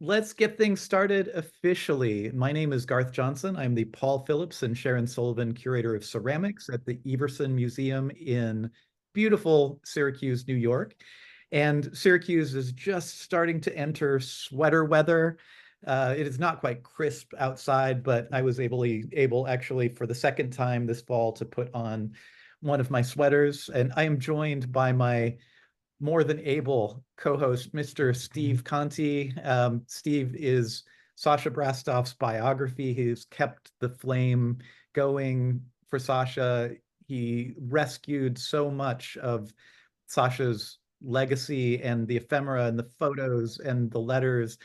Let's get things started officially. My name is Garth Johnson. I'm the Paul Phillips and Sharon Sullivan Curator of Ceramics at the Everson Museum in beautiful Syracuse, New York. And Syracuse is just starting to enter sweater weather. It is not quite crisp outside, but I was able actually for the second time this fall to put on one of my sweaters. And I am joined by my more than able co-host, Mr. Steve Conti. Steve is Sascha Brastoff's biography. He's kept the flame going for Sascha. He rescued so much of Sascha's legacy and the ephemera and the photos and the letters.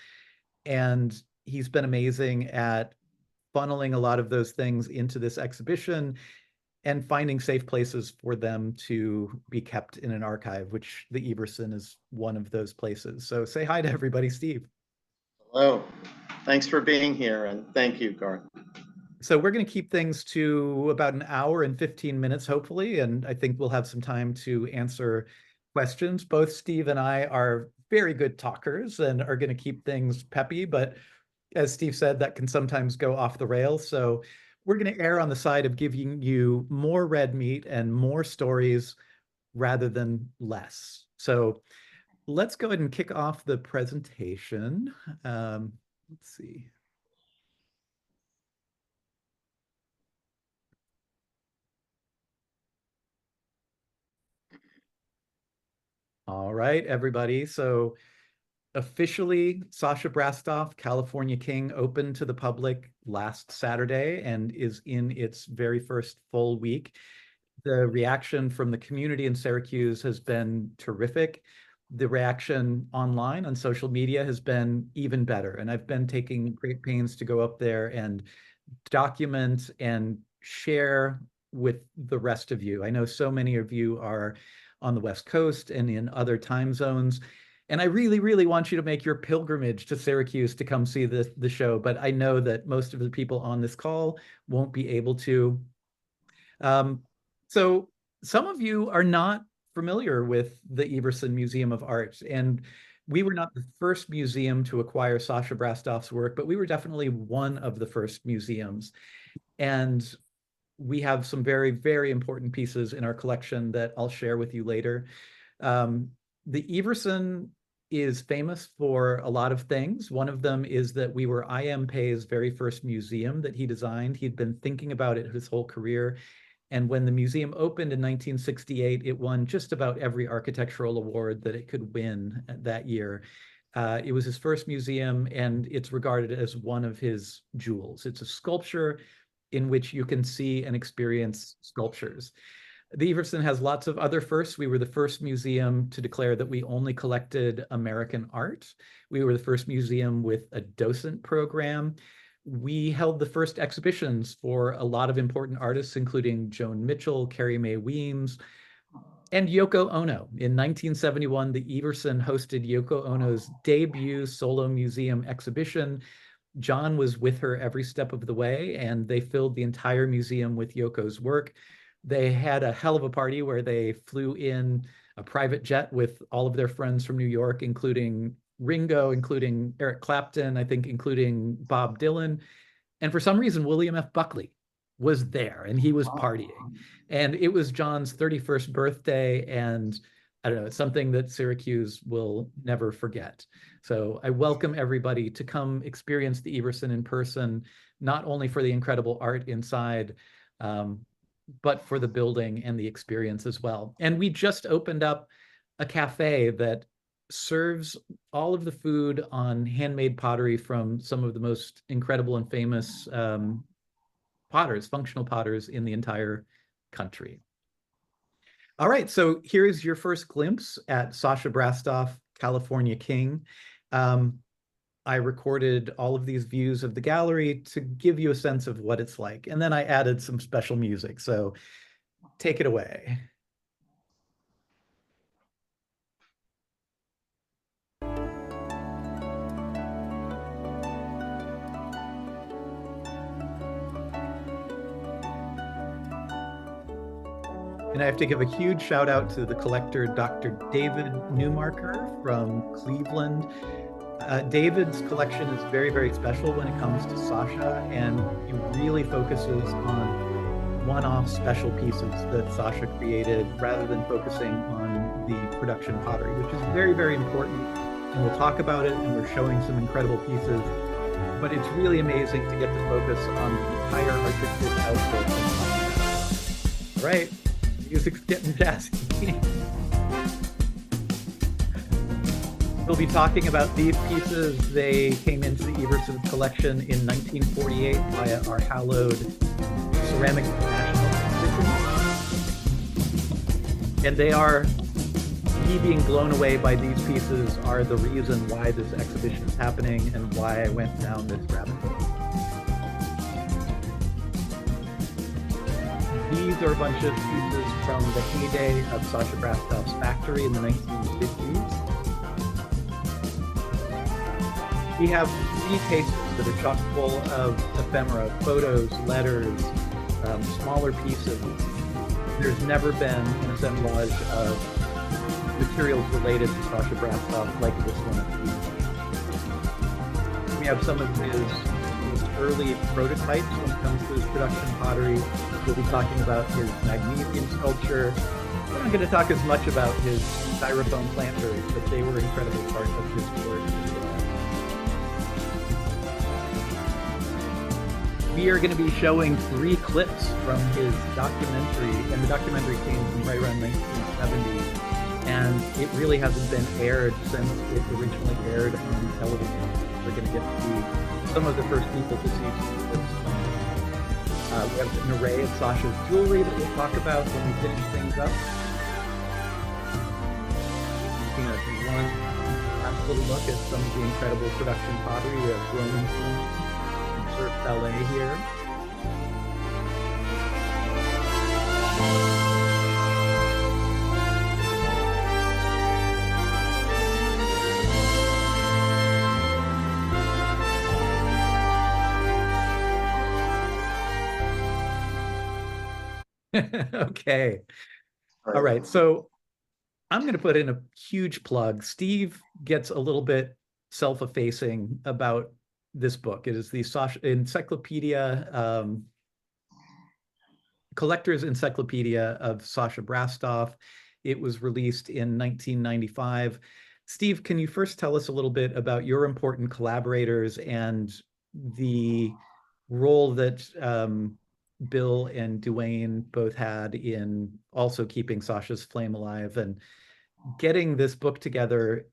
And he's been amazing at funneling a lot of those things into this exhibition and finding safe places for them to be kept in an archive, which the Everson is one of those places. So say hi to everybody, Steve. Hello. Thanks for being here, and thank you, Garth. So we're going to keep things to about an hour and 15 minutes, hopefully, and I think we'll have some time to answer questions. Both Steve and I are very good talkers and are going to keep things peppy, but as Steve said, that can sometimes go off the rails. So we're going to err on the side of giving you more red meat and more stories rather than less. So let's go ahead and kick off the presentation. Let's see. All right, everybody. So officially, Sascha Brastoff, California King, opened to the public last Saturday and is in its very first full week. The reaction from the community in Syracuse has been terrific. The reaction online on social media has been even better. And I've been taking great pains to go up there and document and share with the rest of you. I know so many of you are on the West Coast and in other time zones. And I really, really want you to make your pilgrimage to Syracuse to come see the show. But I know that most of the people on this call won't be able to. Um, so some of you are not familiar with the Everson Museum of Art, and we were not the first museum to acquire Sascha Brastoff's work, but we were definitely one of the first museums. And we have some very, very important pieces in our collection that I'll share with you later. Um, the Everson is famous for a lot of things. One of them is that we were I.M. Pei's very first museum that he designed. He'd been thinking about it his whole career. And when the museum opened in 1968, it won just about every architectural award that it could win that year. It was his first museum, and it's regarded as one of his jewels. It's a sculpture in which you can see and experience sculptures. The Everson has lots of other firsts. We were the first museum to declare that we only collected American art. We were the first museum with a docent program. We held the first exhibitions for a lot of important artists, including Joan Mitchell, Carrie Mae Weems, and Yoko Ono. In 1971, the Everson hosted Yoko Ono's debut solo museum exhibition. John was with her every step of the way, and they filled the entire museum with Yoko's work. They had a hell of a party where they flew in a private jet with all of their friends from New York, including Ringo, including Eric Clapton, I think including Bob Dylan. And for some reason, William F. Buckley was there and he was partying. And it was John's 31st birthday. And I don't know, it's something that Syracuse will never forget. So I welcome everybody to come experience the Everson in person, not only for the incredible art inside, but for the building and the experience as well. And we just opened up a cafe that serves all of the food on handmade pottery from some of the most incredible and famous potters, functional potters in the entire country. All right, so here is your first glimpse at Sascha Brastoff, California King. I recorded all of these views of the gallery to give you a sense of what it's like. And then I added some special music. So take it away. And I have to give a huge shout out to the collector, Dr. David Newmarker from Cleveland. David's collection is very, very special when it comes to Sascha, and he really focuses on one-off special pieces that Sascha created rather than focusing on the production pottery, which is very, very important. And we'll talk about it, and we're showing some incredible pieces, but it's really amazing to get to focus on the entire artistic output. All right, music's getting jazzy. We'll be talking about these pieces. They came into the Everson collection in 1948 via our hallowed Ceramic International exhibition. And they are, me being blown away by these pieces are the reason why this exhibition is happening and why I went down this rabbit hole. These are a bunch of pieces from the heyday of Sascha Brastoff's factory in the 1950s. We have 3 cases that are chock full of ephemera, photos, letters, smaller pieces. There's never been an assemblage of materials related to Sascha Brastoff like this one. We have some of his early prototypes when it comes to his production pottery. We'll be talking about his magnesium sculpture. We're not going to talk as much about his styrofoam planters, but they were an incredible part of his work. We are going to be showing 3 clips from his documentary, and the documentary came from right around 1970, and it really hasn't been aired since it originally aired on television. We're going to get to see some of the first people to see some clips. We have an array of Sascha's jewelry that we'll talk about when we finish things up. Taking one last little look at some of the incredible production pottery. We have Roman surf ballet here. Okay. All right. So I'm going to put in a huge plug. Steve gets a little bit self-effacing about this book. It is the Sascha Encyclopedia, Collector's Encyclopedia of Sascha Brastoff. It was released in 1995. Steve, can you first tell us a little bit about your important collaborators and the role that Bill and Duane both had in also keeping Sascha's flame alive and getting this book together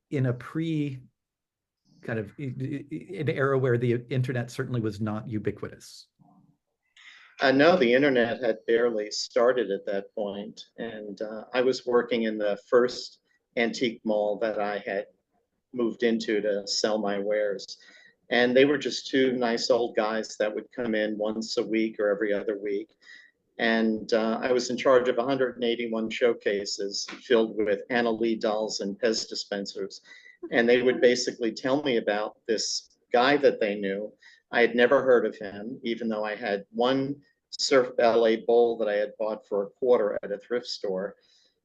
in a kind of an era where the internet certainly was not ubiquitous? No, the internet had barely started at that point, and I was working in the first antique mall that I had moved into to sell my wares. And they were just 2 nice old guys that would come in once a week or every other week. And I was in charge of 181 showcases filled with Anna Lee dolls and Pez dispensers. And they would basically tell me about this guy that they knew. I had never heard of him, even though I had one surf ballet bowl that I had bought for $0.25 at a thrift store.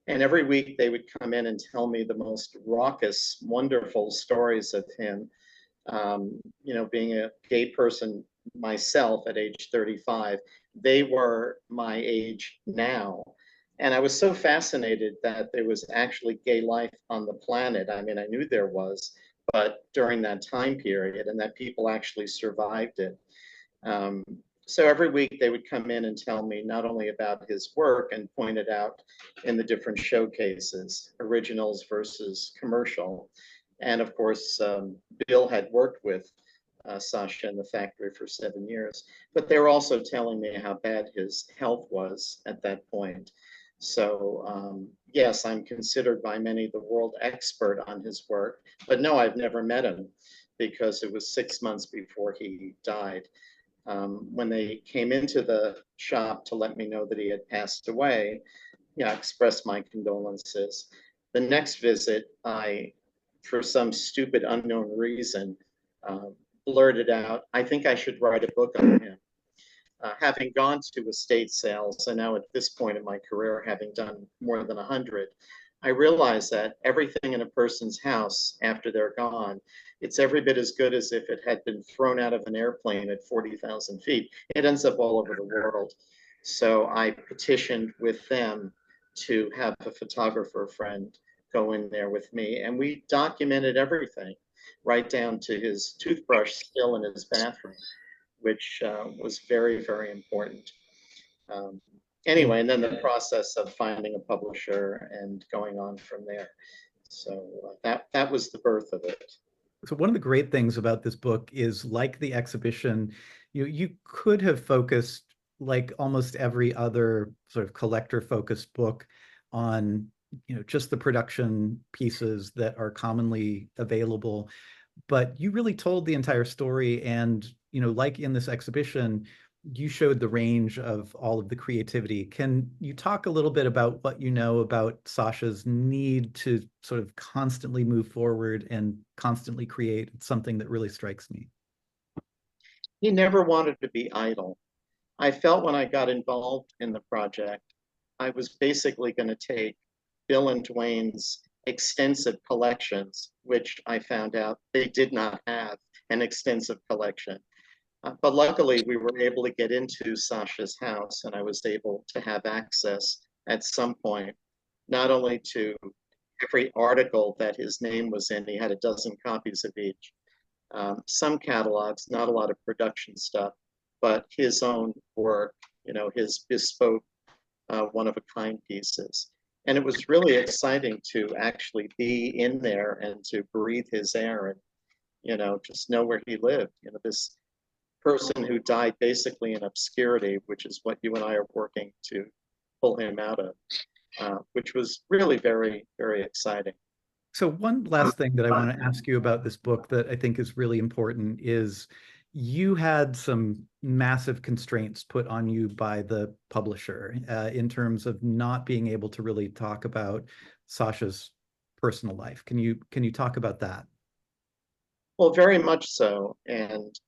And every week they would come in and tell me the most raucous, wonderful stories of him. Being a gay person myself at age 35, they were my age now. And I was so fascinated that there was actually gay life on the planet. I mean, I knew there was, but during that time period, and that people actually survived it. So every week they would come in and tell me not only about his work and point it out in the different showcases, originals versus commercial. And of course, Bill had worked with Sascha in the factory for 7 years, but they were also telling me how bad his health was at that point. So yes, I'm considered by many the world expert on his work, but no, I've never met him because it was 6 months before he died. When they came into the shop to let me know that he had passed away, I expressed my condolences. The next visit, I, for some stupid unknown reason, blurted out, I think I should write a book on him. Having gone to estate sales, and now at this point in my career, having done more than 100, I realize that everything in a person's house after they're gone, it's every bit as good as if it had been thrown out of an airplane at 40,000 feet. It ends up all over the world. So I petitioned with them to have a photographer friend go in there with me, and we documented everything, right down to his toothbrush still in his bathroom, which was very, very important. Um, anyway, and then the process of finding a publisher and going on from there. So that was the birth of it. So one of the great things about this book is, like the exhibition, you could have focused, like almost every other sort of collector focused book, on just the production pieces that are commonly available, but you really told the entire story. And like in this exhibition, you showed the range of all of the creativity. Can you talk a little bit about what you know about Sascha's need to sort of constantly move forward and constantly create? It's something that really strikes me. He never wanted to be idle. I felt when I got involved in the project, I was basically going to take Bill and Dwayne's extensive collections, which I found out they did not have an extensive collection. But luckily, we were able to get into Sascha's house, and I was able to have access at some point, not only to every article that his name was in, he had a dozen copies of each, some catalogs, not a lot of production stuff, but his own work, his bespoke one of a kind pieces. And it was really exciting to actually be in there and to breathe his air and, just know where he lived. This person who died basically in obscurity, which is what you and I are working to pull him out of, which was really very, very exciting. So one last thing that I want to ask you about this book that I think is really important is, you had some massive constraints put on you by the publisher in terms of not being able to really talk about Sascha's personal life. Can you talk about that? Well, very much so. And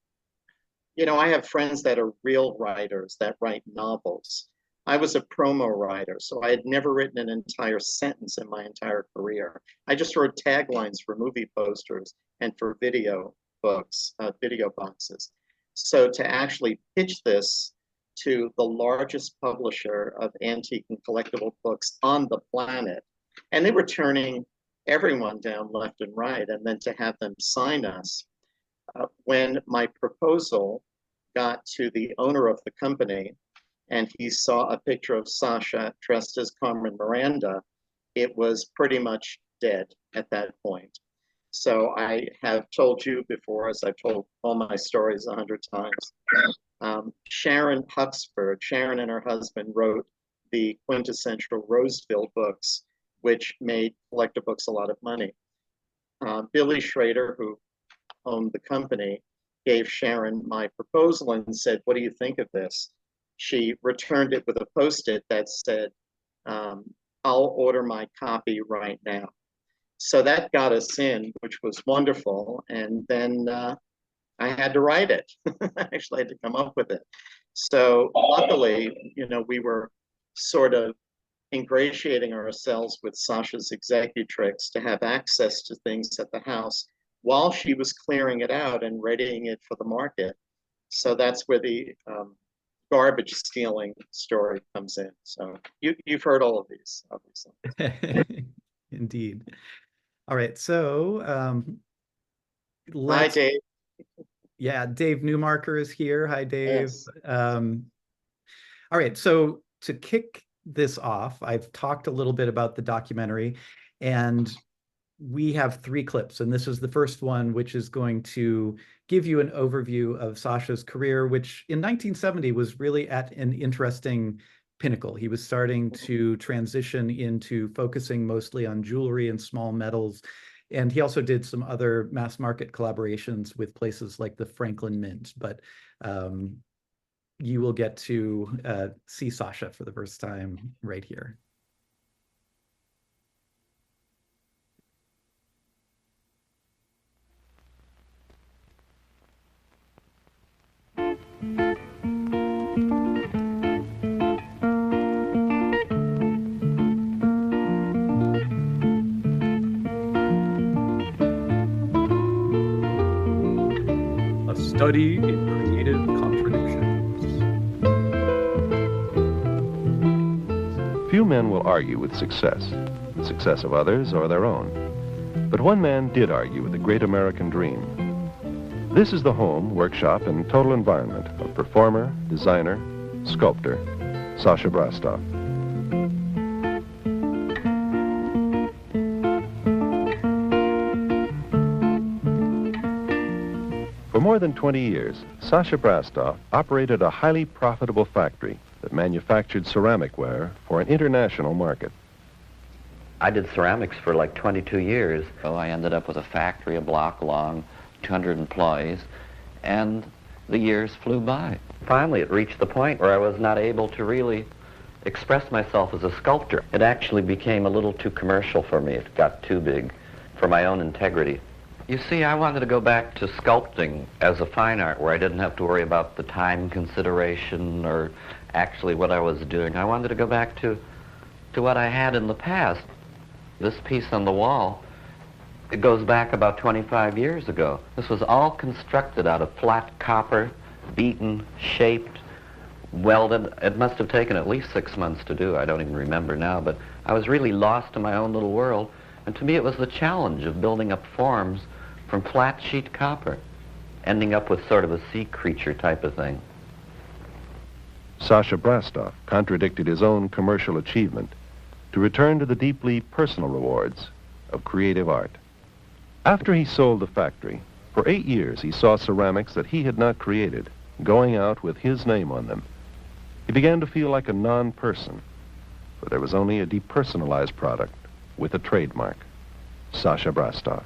I have friends that are real writers that write novels. I was a promo writer, so I had never written an entire sentence in my entire career. I just wrote taglines for movie posters and for video books, video boxes. So to actually pitch this to the largest publisher of antique and collectible books on the planet, and they were turning everyone down left and right, and then to have them sign us, when my proposal got to the owner of the company and he saw a picture of Sascha dressed as Carmen Miranda, it was pretty much dead at that point. So I have told you before, as I've told all my stories 100 times, Sharon Huxford, Sharon and her husband wrote the quintessential Roseville books, which made collector books a lot of money. Billy Schrader, who owned the company, gave Sharon my proposal and said, "What do you think of this?" She returned it with a Post-it that said, "I'll order my copy right now." So that got us in, which was wonderful. And then I had to write it. I actually had to come up with it. So luckily, we were sort of ingratiating ourselves with Sascha's executrix to have access to things at the house while she was clearing it out and readying it for the market. So that's where the garbage stealing story comes in. So you've heard all of these, obviously. Indeed. All right, so Hi, let's. Dave. Yeah, Dave Newmarker is here. Hi, Dave. Yes. All right, so to kick this off, I've talked a little bit about the documentary, and we have 3 clips, and this is the first one, which is going to give you an overview of Sascha's career, which in 1970 was really at an interesting pinnacle. He was starting to transition into focusing mostly on jewelry and small metals. And he also did some other mass market collaborations with places like the Franklin Mint. But you will get to see Sascha for the first time right here. a study in creative contradictions. Few men will argue with the success of others or their own. But one man did argue with the great American dream. This is the home, workshop, and total environment of performer, designer, sculptor, Sascha Brastoff. For more than 20 years, Sascha Brastoff operated a highly profitable factory that manufactured ceramic ware for an international market. I did ceramics for like 22 years. So I ended up with a factory a block long, 200 employees, and the years flew by. Finally, it reached the point where I was not able to really express myself as a sculptor. It actually became a little too commercial for me. It got too big for my own integrity. You see, I wanted to go back to sculpting as a fine art where I didn't have to worry about the time consideration or actually what I was doing. I wanted to go back to what I had in the past. This piece on the wall, it goes back about 25 years ago. This was all constructed out of flat copper, beaten, shaped, welded. It must have taken at least 6 months to do. I don't even remember now, but I was really lost in my own little world. And to me, it was the challenge of building up forms from flat sheet copper, ending up with sort of a sea creature type of thing. Sascha Brastoff contradicted his own commercial achievement to return to the deeply personal rewards of creative art. After he sold the factory, for 8 years he saw ceramics that he had not created going out with his name on them. He began to feel like a non-person, for there was only a depersonalized product with a trademark, Sascha Brastoff.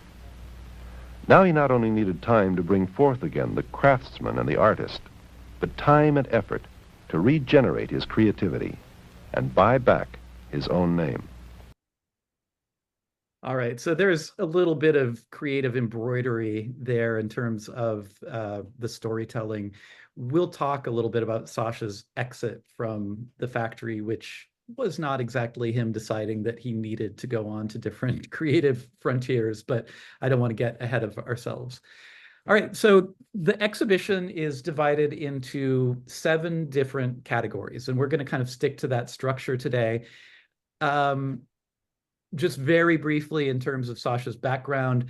Now he not only needed time to bring forth again the craftsman and the artist, but time and effort to regenerate his creativity and buy back his own name. All right, so there's a little bit of creative embroidery there in terms of the storytelling. We'll talk a little bit about Sascha's exit from the factory, which was not exactly him deciding that he needed to go on to different creative frontiers, but I don't want to get ahead of ourselves. All right, so the exhibition is divided into 7 different categories, and we're going to kind of stick to that structure today. Just very briefly in terms of Sascha's background,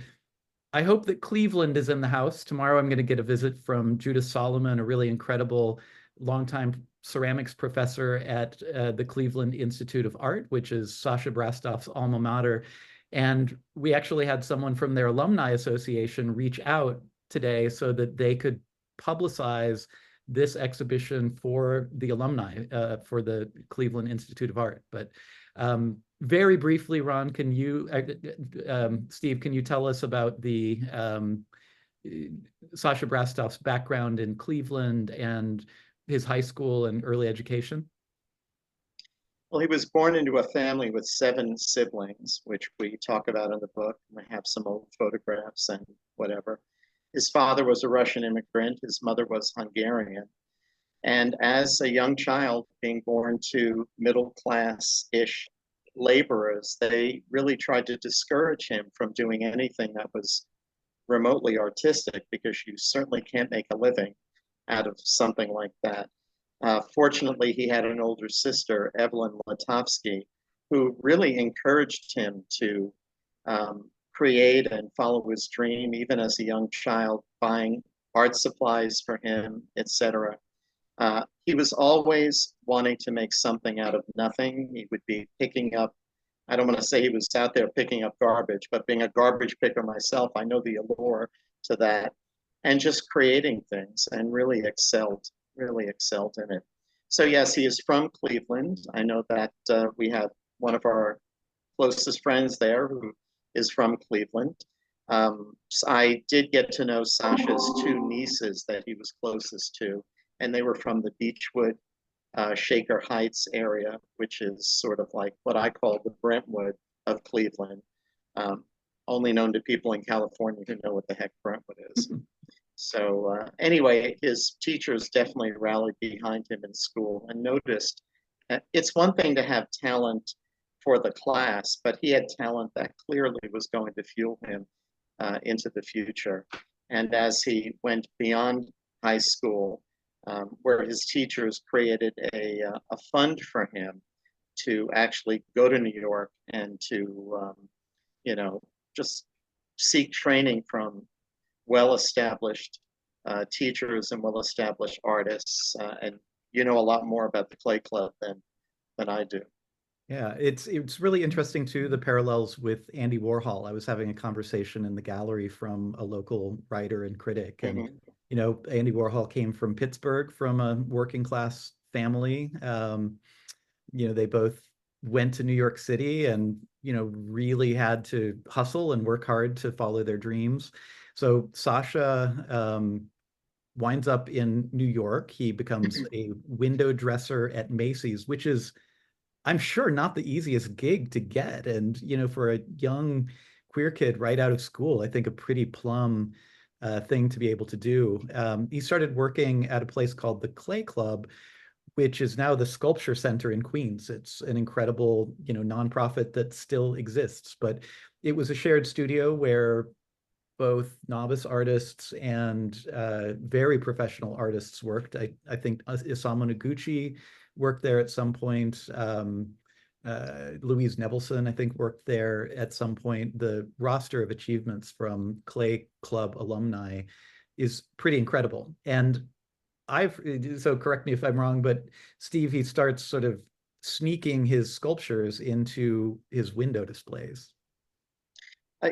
I hope that Cleveland is in the house. Tomorrow I'm going to get a visit from Judith Solomon, a really incredible longtime ceramics professor at the Cleveland Institute of Art, which is Sascha Brastoff's alma mater. And we actually had someone from their alumni association reach out today so that they could publicize this exhibition for the alumni for the Cleveland Institute of Art. But very briefly, Ron, can you, Steve, can you tell us about the Sascha Brastoff's background in Cleveland and his high school and early education? Well, he was born into a family with 7 siblings, which we talk about in the book. I have some old photographs and whatever. His father was a Russian immigrant. His mother was Hungarian. And as a young child, being born to middle-class-ish laborers, they really tried to discourage him from doing anything that was remotely artistic, because you certainly can't make a living out of something like that. Fortunately, he had an older sister, Evelyn Latovsky, who really encouraged him to create and follow his dream, even as a young child, buying art supplies for him, etc. He was always wanting to make something out of nothing. He would be picking up, I don't want to say he was out there picking up garbage, but being a garbage picker myself, I know the allure to that, and just creating things, and really excelled in it. So yes, he is from Cleveland. I know that we have one of our closest friends there who is from Cleveland. I did get to know Sascha's 2 nieces that he was closest to, and they were from the Beechwood, Shaker Heights area, which is sort of like what I call the Brentwood of Cleveland, only known to people in California who know what the heck Brentwood is. So anyway, his teachers definitely rallied behind him in school and noticed it's one thing to have talent for the class, but he had talent that clearly was going to fuel him into the future. And as he went beyond high school, where his teachers created a fund for him to actually go to New York and to, just seek training from well-established teachers and well-established artists. And you know a lot more about the Clay Club than I do. Yeah, it's really interesting too, the parallels with Andy Warhol. I was having a conversation in the gallery from a local writer and critic, and Andy Warhol came from Pittsburgh, from a working class family. They both went to New York City and really had to hustle and work hard to follow their dreams. So Sascha winds up in New York. He becomes a window dresser at Macy's, which is, I'm sure, not the easiest gig to get. And, for a young queer kid right out of school, I think a pretty plum thing to be able to do. He started working at a place called the Clay Club, which is now the Sculpture Center in Queens. It's an incredible, nonprofit that still exists. But it was a shared studio where both novice artists and very professional artists worked. I think Isamu Noguchi worked there at some point. Louise Nevelson, I think, worked there at some point. The roster of achievements from Clay Club alumni is pretty incredible. And so correct me if I'm wrong, but Steve, he starts sort of sneaking his sculptures into his window displays.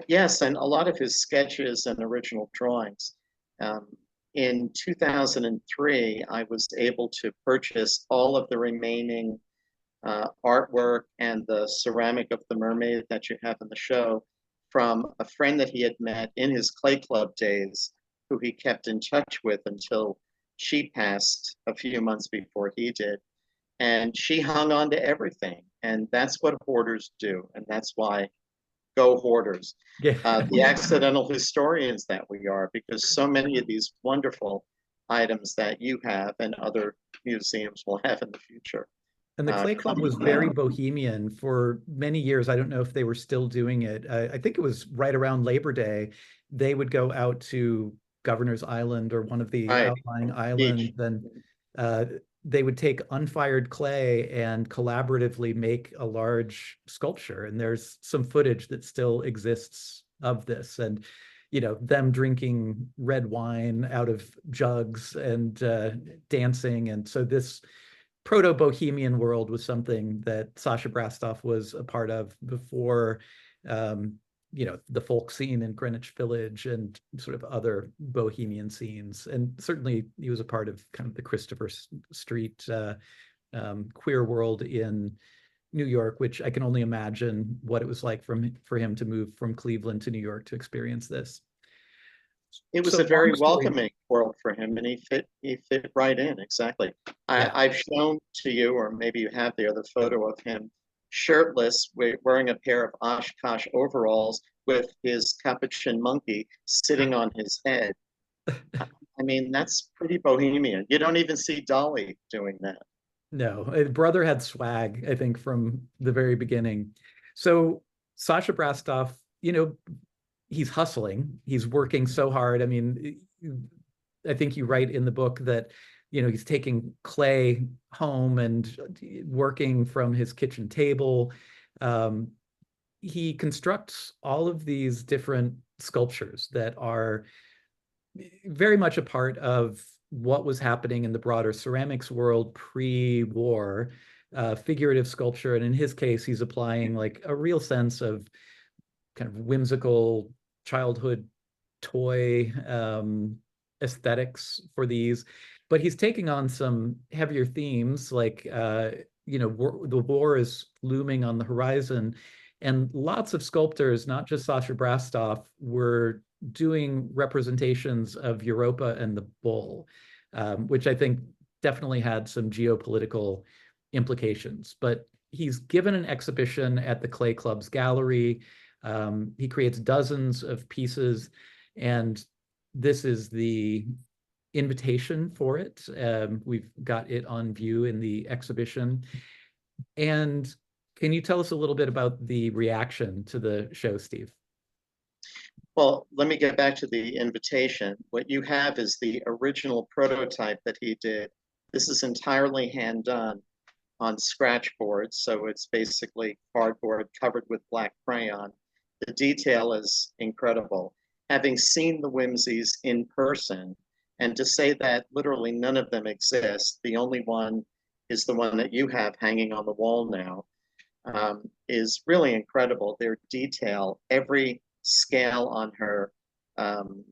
Yes, and a lot of his sketches and original drawings. In 2003, I was able to purchase all of the remaining artwork and the ceramic of the mermaid that you have in the show from a friend that he had met in his Clay Club days, who he kept in touch with until she passed a few months before he did. And she hung on to everything. And that's what hoarders do. And that's why go hoarders. Yeah. The accidental historians that we are, because so many of these wonderful items that you have and other museums will have in the future. And the Clay Club was very bohemian for many years. I don't know if they were still doing it. I think it was right around Labor Day. They would go out to Governor's Island or one of the outlying islands, and they would take unfired clay and collaboratively make a large sculpture. And there's some footage that still exists of this, and them drinking red wine out of jugs and dancing. And so this proto-bohemian world was something that Sascha Brastoff was a part of before the folk scene in Greenwich Village and sort of other bohemian scenes. And certainly he was a part of kind of the Christopher Street queer world in New York, which I can only imagine what it was like for him to move from Cleveland to New York to experience this. It was a very welcoming world for him, and he fit right in, exactly. I've shown to you, or maybe you have the other photo of him shirtless, wearing a pair of Oshkosh overalls with his capuchin monkey sitting on his head. I mean, that's pretty bohemian. You don't even see Dolly doing that. No, brother had swag, I think, from the very beginning. So Sascha Brastoff, he's hustling. He's working so hard. I mean, I think you write in the book that he's taking clay home and working from his kitchen table. He constructs all of these different sculptures that are very much a part of what was happening in the broader ceramics world pre-war, figurative sculpture. And in his case, he's applying like a real sense of kind of whimsical childhood toy aesthetics for these. But he's taking on some heavier themes, like, the war is looming on the horizon. And lots of sculptors, not just Sascha Brastoff, were doing representations of Europa and the bull, which I think definitely had some geopolitical implications. But he's given an exhibition at the Clay Club's gallery. He creates dozens of pieces, and this is the invitation for it. We've got it on view in the exhibition. And can you tell us a little bit about the reaction to the show, Steve? Well, let me get back to the invitation. What you have is the original prototype that he did. This is entirely hand done on scratch boards, so it's basically cardboard covered with black crayon. The detail is incredible. Having seen the Whimsies in person, and to say that literally none of them exist, the only one is the one that you have hanging on the wall now, is really incredible. Their detail, every scale on her, um,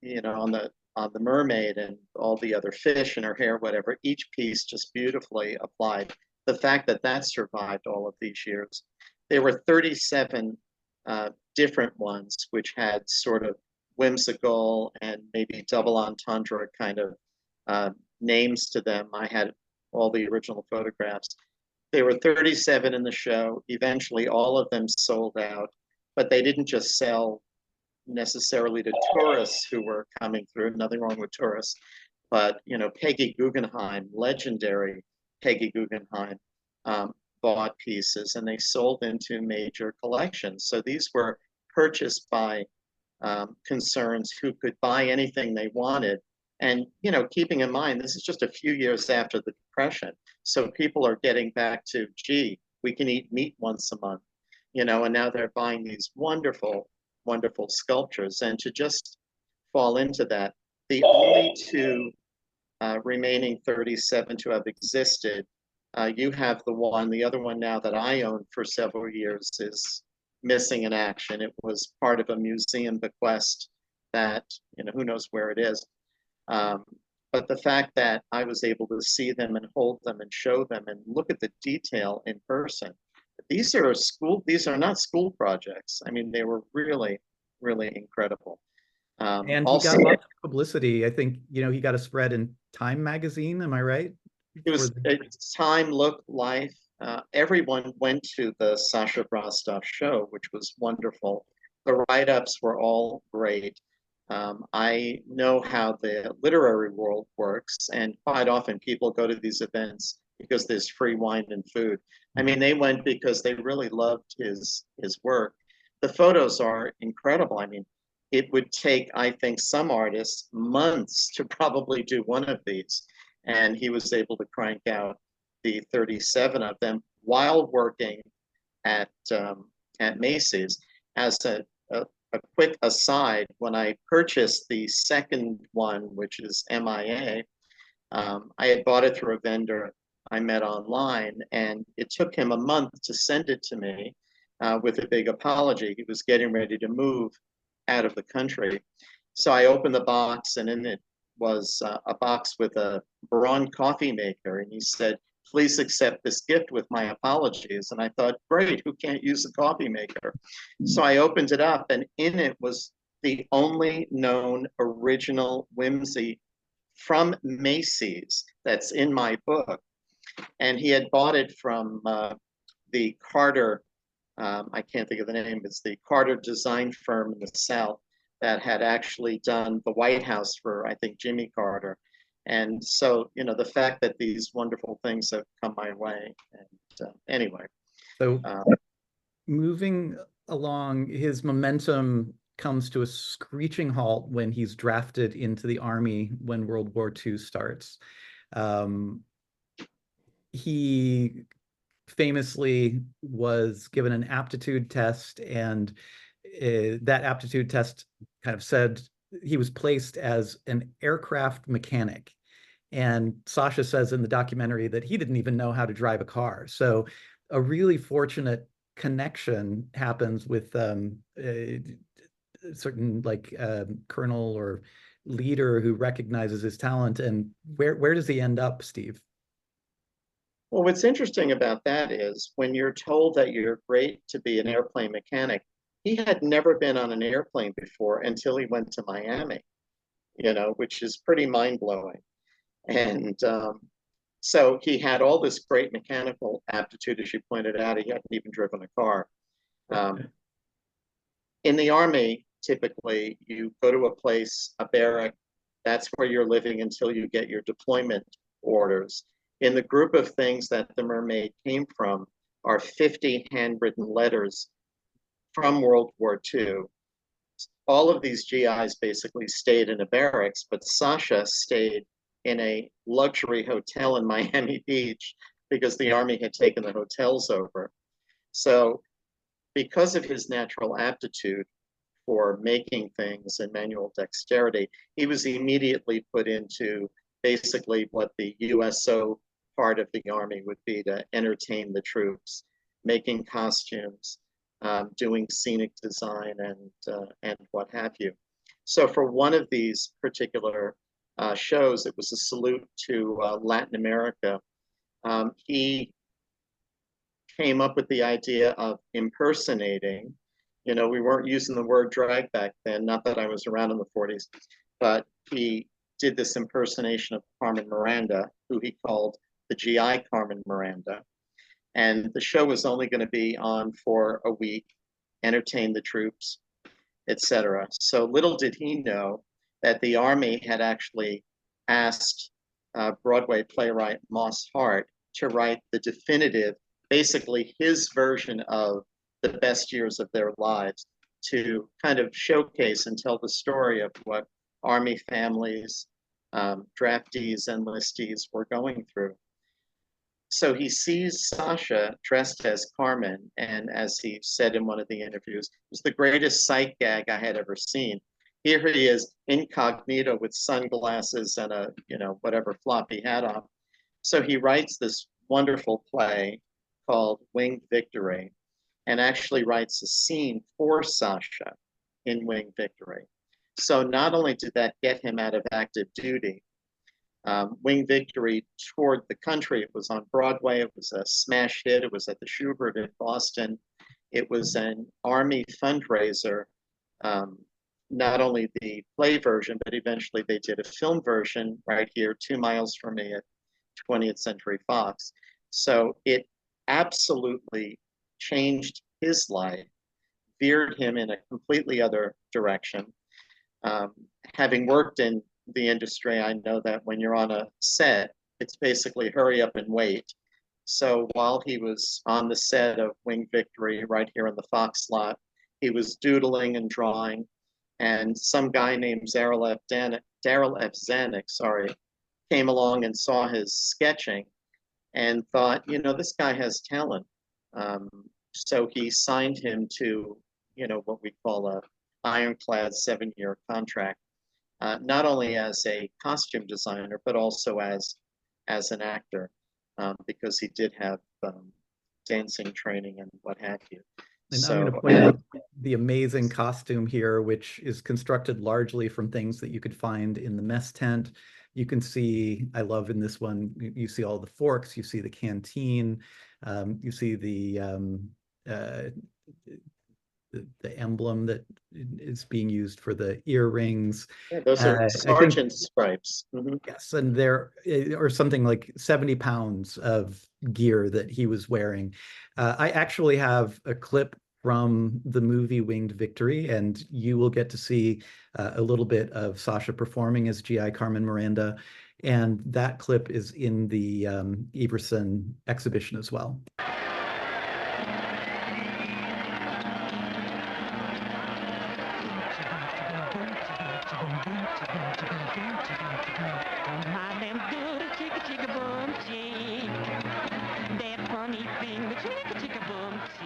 on the mermaid and all the other fish in her hair, whatever, each piece just beautifully applied. The fact that that survived all of these years. There were 37 different ones which had sort of whimsical and maybe double entendre kind of names to them. I had all the original photographs. There were 37 in the show. Eventually, all of them sold out, but they didn't just sell necessarily to tourists who were coming through. Nothing wrong with tourists, but Peggy Guggenheim, legendary Peggy Guggenheim, bought pieces, and they sold into major collections. So these were purchased by concerns who could buy anything they wanted. And keeping in mind, this is just a few years after the Depression, so people are getting back to, gee, we can eat meat once a month, and now they're buying these wonderful, wonderful sculptures. And to just fall into that, the only two remaining 37 to have existed, you have the other one now that I own for several years is missing in action. It was part of a museum bequest that, who knows where it is. But the fact that I was able to see them and hold them and show them and look at the detail in person, these are not school projects. I mean, they were really, really incredible. And he got lots of publicity. I think, he got a spread in Time magazine. Am I right? It was Time, Look, Life. Everyone went to the Sascha Brastoff show, which was wonderful. The write-ups were all great. I know how the literary world works, and quite often people go to these events because there's free wine and food. I mean, they went because they really loved his work. The photos are incredible. I mean, it would take, I think, some artists months to probably do one of these, and he was able to crank out the 37 of them while working at Macy's. As a quick aside, when I purchased the second one, which is MIA, I had bought it through a vendor I met online, and it took him a month to send it to me with a big apology. He was getting ready to move out of the country. So I opened the box, and in it was a box with a Braun coffee maker. And he said, "Please accept this gift with my apologies." And I thought, great, who can't use a coffee maker? So I opened it up, and in it was the only known original whimsy from Macy's that's in my book. And he had bought it from the Carter, I can't think of the name, it's the Carter design firm in the South that had actually done the White House for, I think, Jimmy Carter. And so, the fact that these wonderful things have come my way. And anyway. So moving along, his momentum comes to a screeching halt when he's drafted into the army when World War II starts. He famously was given an aptitude test, and that aptitude test kind of said he was placed as an aircraft mechanic. And Sascha says in the documentary that he didn't even know how to drive a car. So a really fortunate connection happens with a certain colonel or leader who recognizes his talent. And where does he end up, Steve? Well, what's interesting about that is when you're told that you're great to be an airplane mechanic, he had never been on an airplane before until he went to Miami, which is pretty mind-blowing. And so he had all this great mechanical aptitude, as you pointed out. He hadn't even driven a car. In the Army, typically, you go to a place, a barrack, that's where you're living until you get your deployment orders. In the group of things that the Mermaid came from are 50 handwritten letters from World War II all of these GIs basically stayed in a barracks, but Sascha stayed in a luxury hotel in Miami Beach because the Army had taken the hotels over. So because of his natural aptitude for making things and manual dexterity, he was immediately put into basically what the USO part of the Army would be, to entertain the troops, making costumes, doing scenic design, and what have you. So for one of these particular shows, it was a salute to Latin America. He came up with the idea of impersonating. You know, we weren't using the word drag back then, not that I was around in the 40s, but he did this impersonation of Carmen Miranda, who he called the GI Carmen Miranda. And the show was only going to be on for a week, entertain the troops, etc. So little did he know that the Army had actually asked Broadway playwright Moss Hart to write the definitive, basically his version of the best years of their lives, to kind of showcase and tell the story of what Army families, draftees, enlistees were going through. So he sees Sascha dressed as Carmen, and as he said in one of the interviews, it was the greatest sight gag I had ever seen. Here he is incognito with sunglasses and a, you know, whatever floppy hat on. So he writes this wonderful play called Winged Victory, and actually writes a scene for Sascha in Winged Victory. So not only did that get him out of active duty, Winged Victory toured the country. It was on Broadway. It was a smash hit. It was at the Schubert in Boston. It was an Army fundraiser, not only the play version, but eventually they did a film version right here, 2 miles from me at 20th Century Fox. So it absolutely changed his life, veered him in a completely other direction. Having worked in the industry, I know that when you're on a set, it's basically hurry up and wait. So while he was on the set of Winged Victory right here in the Fox lot, he was doodling and drawing, and some guy named Darryl F. Zanuck, came along and saw his sketching and thought, you know, this guy has talent. So he signed him to, you know, what we call a ironclad 7-year contract, not only as a costume designer, but also as an actor, because he did have dancing training and what have you. And so, I'm going to point out the amazing costume here, which is constructed largely from things that you could find in the mess tent. You can see, I love in this one, you see all the forks, you see the canteen, you see the emblem that is being used for the earrings. Yeah, those are sergeant stripes. Mm-hmm. Yes, and there are something like 70 pounds of gear that he was wearing. I actually have a clip from the movie Winged Victory, and you will get to see a little bit of Sascha performing as GI Carmen Miranda, and that clip is in the Everson exhibition as well.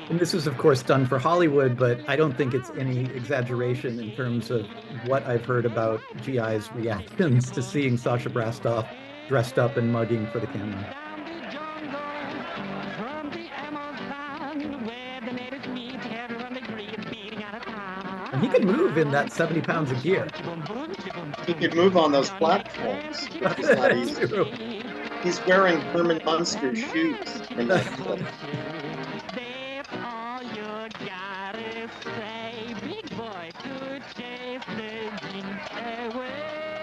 And this is, of course, done for Hollywood, but I don't think it's any exaggeration in terms of what I've heard about GI's reactions to seeing Sascha Brastoff dressed up and mugging for the camera. And he could move in that 70 pounds of gear. He could move on those platforms. It's not easy. He's wearing Herman Munster shoes in that clip.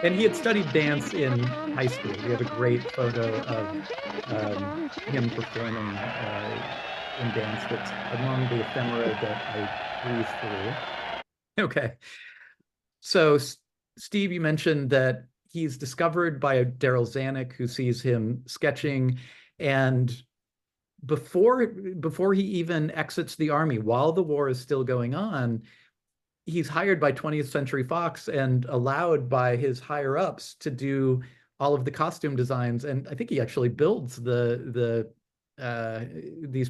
And he had studied dance in high school. We have a great photo of him performing in dance that's among the ephemera that I breezed through. Okay. So, Steve, you mentioned that he's discovered by Darryl Zanuck, who sees him sketching, and before he even exits the Army, while the war is still going on, he's hired by 20th Century Fox and allowed by his higher ups to do all of the costume designs. And I think he actually builds these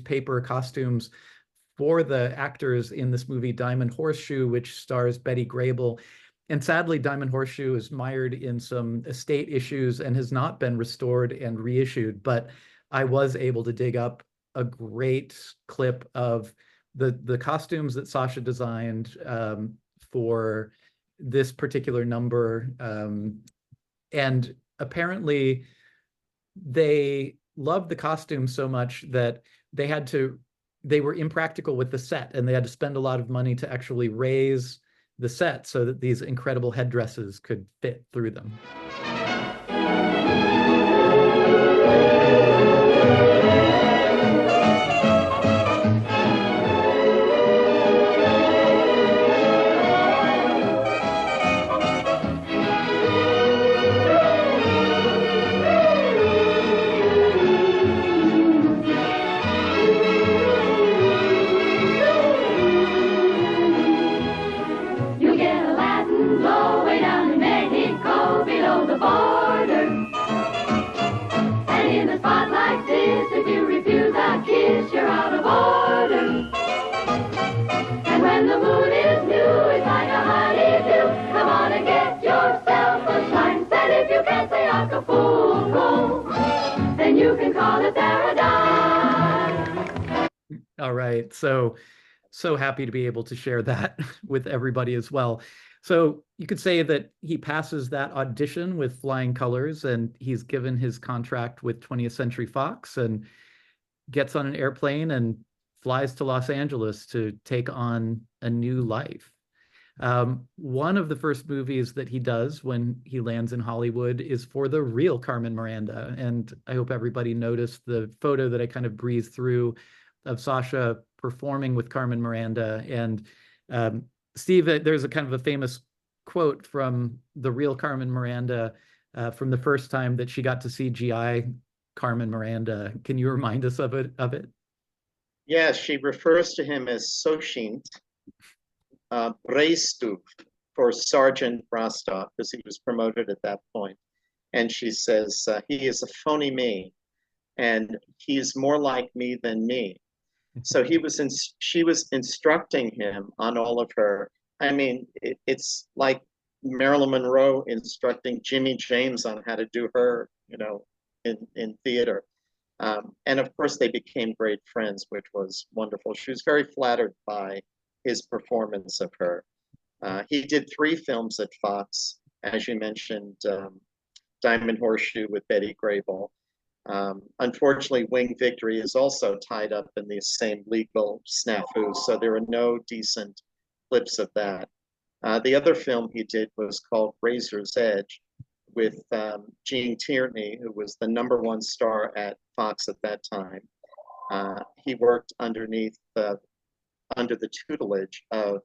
paper costumes for the actors in this movie Diamond Horseshoe, which stars Betty Grable. And sadly, Diamond Horseshoe is mired in some estate issues and has not been restored and reissued. But I was able to dig up a great clip of the costumes that Sascha designed for this particular number. And apparently they loved the costumes so much that they were impractical with the set, and they had to spend a lot of money to actually raise the set so that these incredible headdresses could fit through them. All right, so happy to be able to share that with everybody as well. So you could say that he passes that audition with flying colors, and he's given his contract with 20th Century Fox and gets on an airplane and flies to Los Angeles to take on a new life. One of the first movies that he does when he lands in Hollywood is for the real Carmen Miranda. And I hope everybody noticed the photo that I kind of breezed through of Sascha performing with Carmen Miranda. And Steve, there's a kind of a famous quote from the real Carmen Miranda from the first time that she got to see GI Carmen Miranda. Can you remind us of it? Yes, she refers to him as Soshint Brastoff for Sergeant Brastoff, because he was promoted at that point. And she says, he is a phony me, and he's more like me than me. So she was instructing him on all of her. I mean, it's like Marilyn Monroe instructing Jimmy James on how to do her, in theater. And of course, they became great friends, which was wonderful. She was very flattered by his performance of her. He did 3 films at Fox, as you mentioned, Diamond Horseshoe with Betty Grable. Unfortunately, Winged Victory is also tied up in the same legal snafu, so there are no decent clips of that. The other film he did was called Razor's Edge with Gene Tierney, who was the #1 star at Fox at that time. He worked under the tutelage of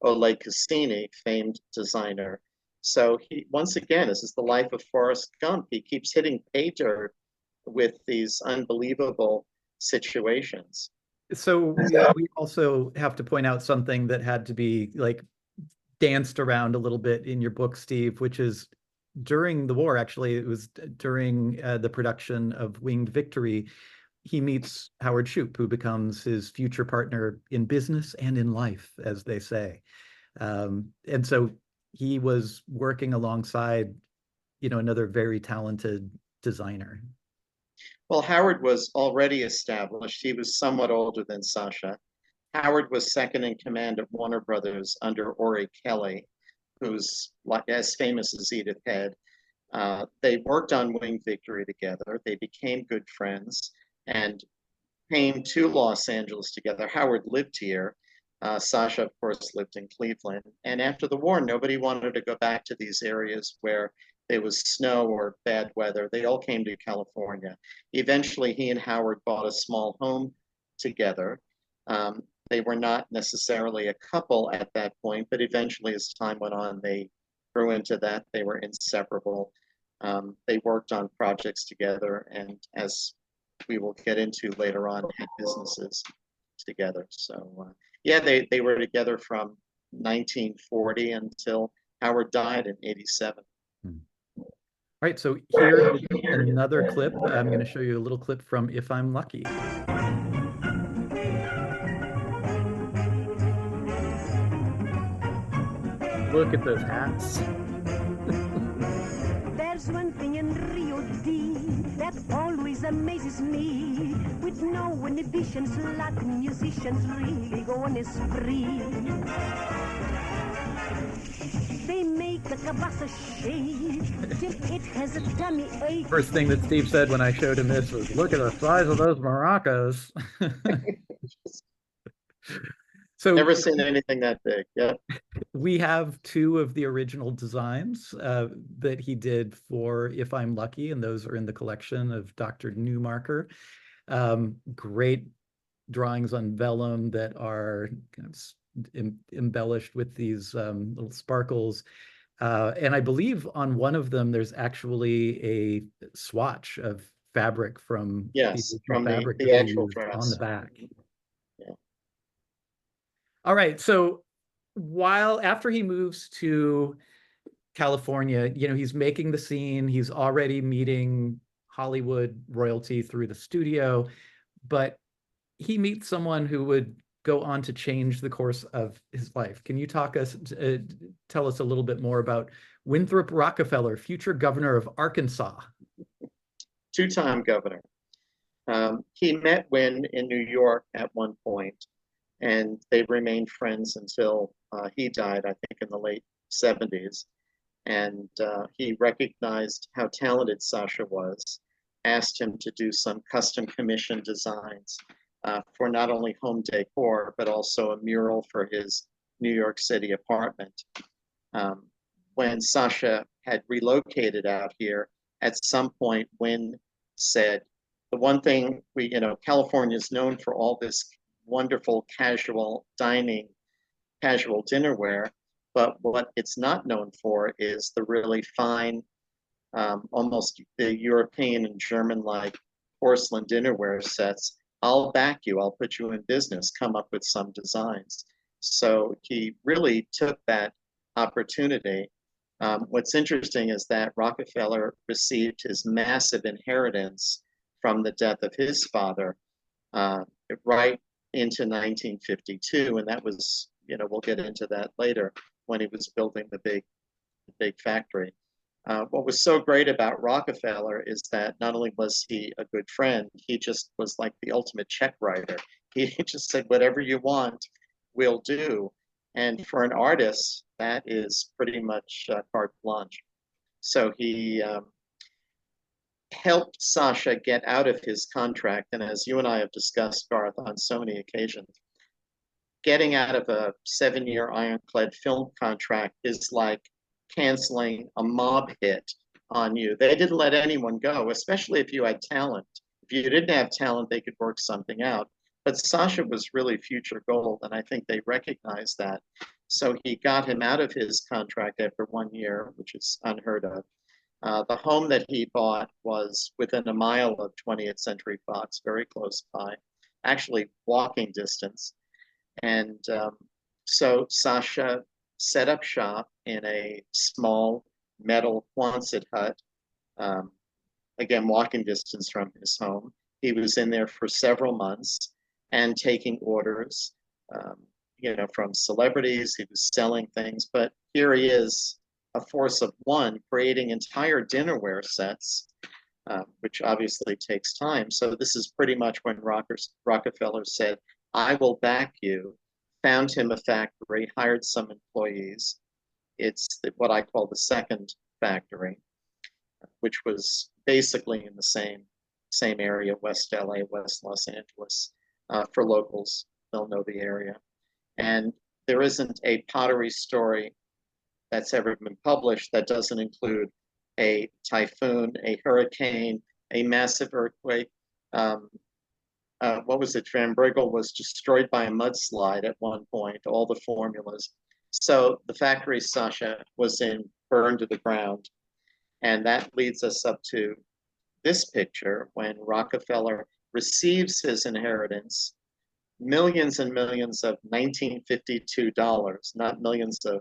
Oleg Cassini, famed designer. So once again, this is the life of Forrest Gump. He keeps hitting pay dirt with these unbelievable situations. So we also have to point out something that had to be danced around a little bit in your book, Steve, which is during the war. Actually, it was during the production of Winged Victory, he meets Howard Shoup, who becomes his future partner in business and in life, as they say. And so he was working alongside, another very talented designer. Well, Howard was already established. He was somewhat older than Sascha. Howard was second in command of Warner Brothers under Ori Kelly, who's as famous as Edith Head. They worked on Winged Victory together. They became good friends and came to Los Angeles together. Howard lived here. Sascha, of course, lived in Cleveland. And after the war, nobody wanted to go back to these areas where there was snow or bad weather. They all came to California. Eventually, he and Howard bought a small home together. They were not necessarily a couple at that point, but eventually, as time went on, they grew into that. They were inseparable. They worked on projects together, and as we will get into later on, had businesses together. So yeah, they were together from 1940 until Howard died in 87. All right, so here is another clip. I'm going to show you a little clip from If I'm Lucky. Look at those hats. There's one thing in Rio D that always amazes me. With no inhibitions, Latin musicians really go on a spree. They make a cabasa shake till it has a tummy ache. First thing that Steve said when I showed him this was, look at the size of those maracas. So never seen anything that big. Yeah. We have two of the original designs that he did for If I'm Lucky, and those are in the collection of Dr. Newmarker. Great drawings on vellum that are kind of embellished with these little sparkles. And I believe on one of them, there's actually a swatch of fabric from yes, from fabric the actual dress on the back. Yeah. All right, so after he moves to California, he's making the scene, he's already meeting Hollywood royalty through the studio, but he meets someone who would go on to change the course of his life. Can you tell us a little bit more about Winthrop Rockefeller, future governor of Arkansas? Two-time governor. He met Win in New York at one point, and they remained friends until he died, I think, in the late 70s. And he recognized how talented Sascha was, asked him to do some custom commission designs for not only home decor, but also a mural for his New York City apartment. When Sascha had relocated out here, at some point, Win said, the one thing California is known for all this wonderful casual dining, casual dinnerware, but what it's not known for is the really fine, almost the European and German-like porcelain dinnerware sets. I'll back you, I'll put you in business, come up with some designs. So he really took that opportunity. What's interesting is that Rockefeller received his massive inheritance from the death of his father right into 1952, and that was, we'll get into that later, when he was building the big factory. What was so great about Rockefeller is that not only was he a good friend, he just was like the ultimate check writer. He just said, whatever you want, we'll do. And for an artist, that is pretty much carte blanche. So he helped Sascha get out of his contract. And as you and I have discussed, Garth, on so many occasions, getting out of a 7-year ironclad film contract is like canceling a mob hit on you. They didn't let anyone go, especially if you had talent. If you didn't have talent, they could work something out. But Sascha was really future gold, and I think they recognized that. So he got him out of his contract after 1 year, which is unheard of. The home that he bought was within a mile of 20th Century Fox, very close by, actually walking distance. And so Sascha set up shop in a small metal Quonset hut, again, walking distance from his home. He was in there for several months and taking orders, from celebrities. He was selling things, but here he is, a force of one, creating entire dinnerware sets, which obviously takes time. So this is pretty much when Rockefeller said, I will back you, found him a factory, hired some employees. It's what I call the second factory, which was basically in the same area, West LA, West Los Angeles. For locals, they'll know the area. And there isn't a pottery story that's ever been published that doesn't include a typhoon, a hurricane, a massive earthquake. What was it? Van Briggle was destroyed by a mudslide at one point, all the formulas. So the factory Sascha was in burned to the ground. And that leads us up to this picture when Rockefeller receives his inheritance millions and millions of 1952 dollars, not millions of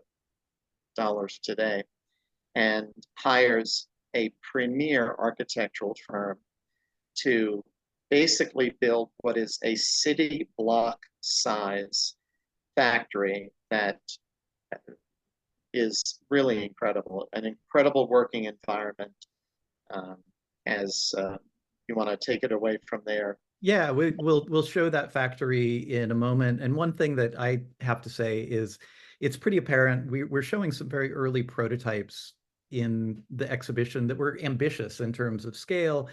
dollars today, and hires a premier architectural firm to basically build what is a city block size factory that is really incredible, an incredible working environment. As you want to take it away from there. Yeah, we'll show that factory in a moment. And one thing that I have to say is it's pretty apparent we're showing some very early prototypes in the exhibition that were ambitious in terms of scale.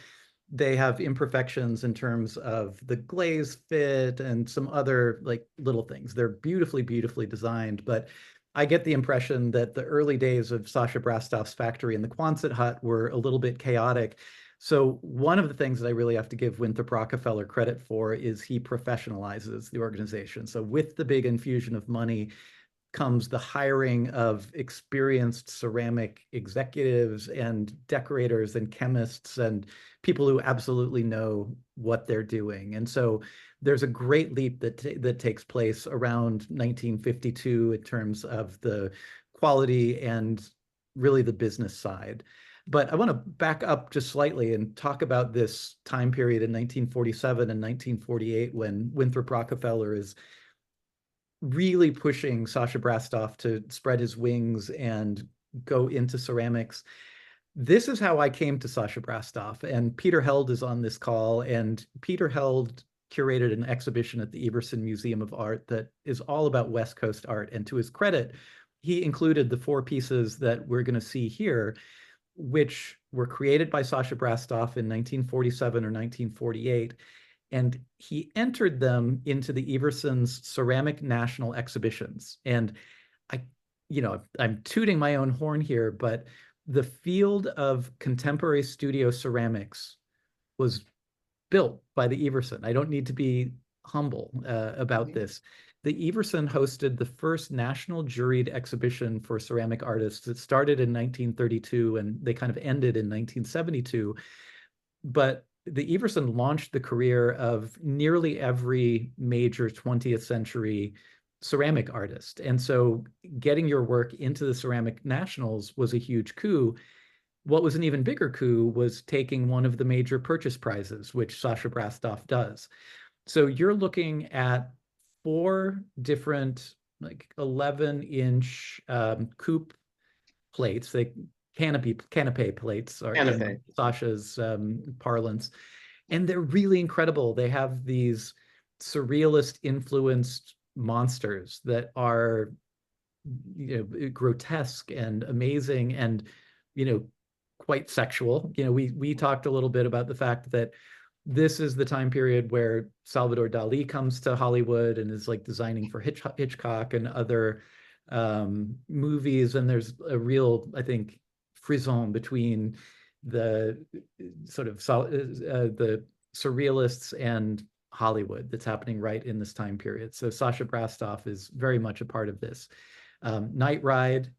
They have imperfections in terms of the glaze fit and some other like little things. They're beautifully, beautifully designed, but I get the impression that the early days of Sascha Brastoff's factory in the Quonset hut were a little bit chaotic. So one of the things that I really have to give Winthrop Rockefeller credit for is he professionalizes the organization. So with the big infusion of money comes the hiring of experienced ceramic executives and decorators and chemists and people who absolutely know what they're doing. And so there's a great leap that takes place around 1952 in terms of the quality and really the business side. But I want to back up just slightly and talk about this time period in 1947 and 1948 when Winthrop Rockefeller is really pushing Sascha Brastoff to spread his wings and go into ceramics. This is how I came to Sascha Brastoff, and Peter Held is on this call, and Peter Held curated an exhibition at the Everson Museum of Art that is all about West Coast art. And to his credit, he included the 4 pieces that we're going to see here, which were created by Sascha Brastoff in 1947 or 1948. And he entered them into the Everson's Ceramic National Exhibitions. And I'm tooting my own horn here, but the field of contemporary studio ceramics was built by the Everson. I don't need to be humble about this. The Everson hosted the first national juried exhibition for ceramic artists. It started in 1932 and they kind of ended in 1972. But the Everson launched the career of nearly every major 20th century ceramic artist. And so getting your work into the Ceramic Nationals was a huge coup. What was an even bigger coup was taking one of the major purchase prizes, which Sascha Brastoff does. So you're looking at 4 different like 11-inch coupe plates. They canapé plates are in Sascha's parlance. And they're really incredible. They have these surrealist influenced monsters that are grotesque and amazing and quite sexual. We talked a little bit about the fact that this is the time period where Salvador Dali comes to Hollywood and is like designing for Hitchcock and other movies. And there's a real, I think, frisson between the sort of the surrealists and Hollywood that's happening right in this time period. So Sascha Brastoff is very much a part of this. Night Ride.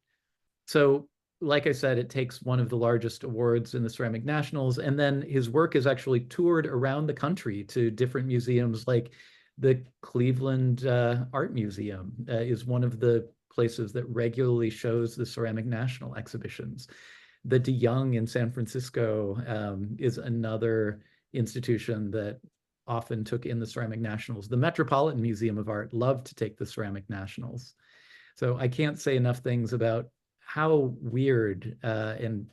So like I said, it takes one of the largest awards in the Ceramic Nationals, and then his work is actually toured around the country to different museums, like the Cleveland Art Museum is one of the places that regularly shows the Ceramic National exhibitions. The De Young in San Francisco is another institution that often took in the Ceramic Nationals. The Metropolitan Museum of Art loved to take the Ceramic Nationals. So I can't say enough things about how weird and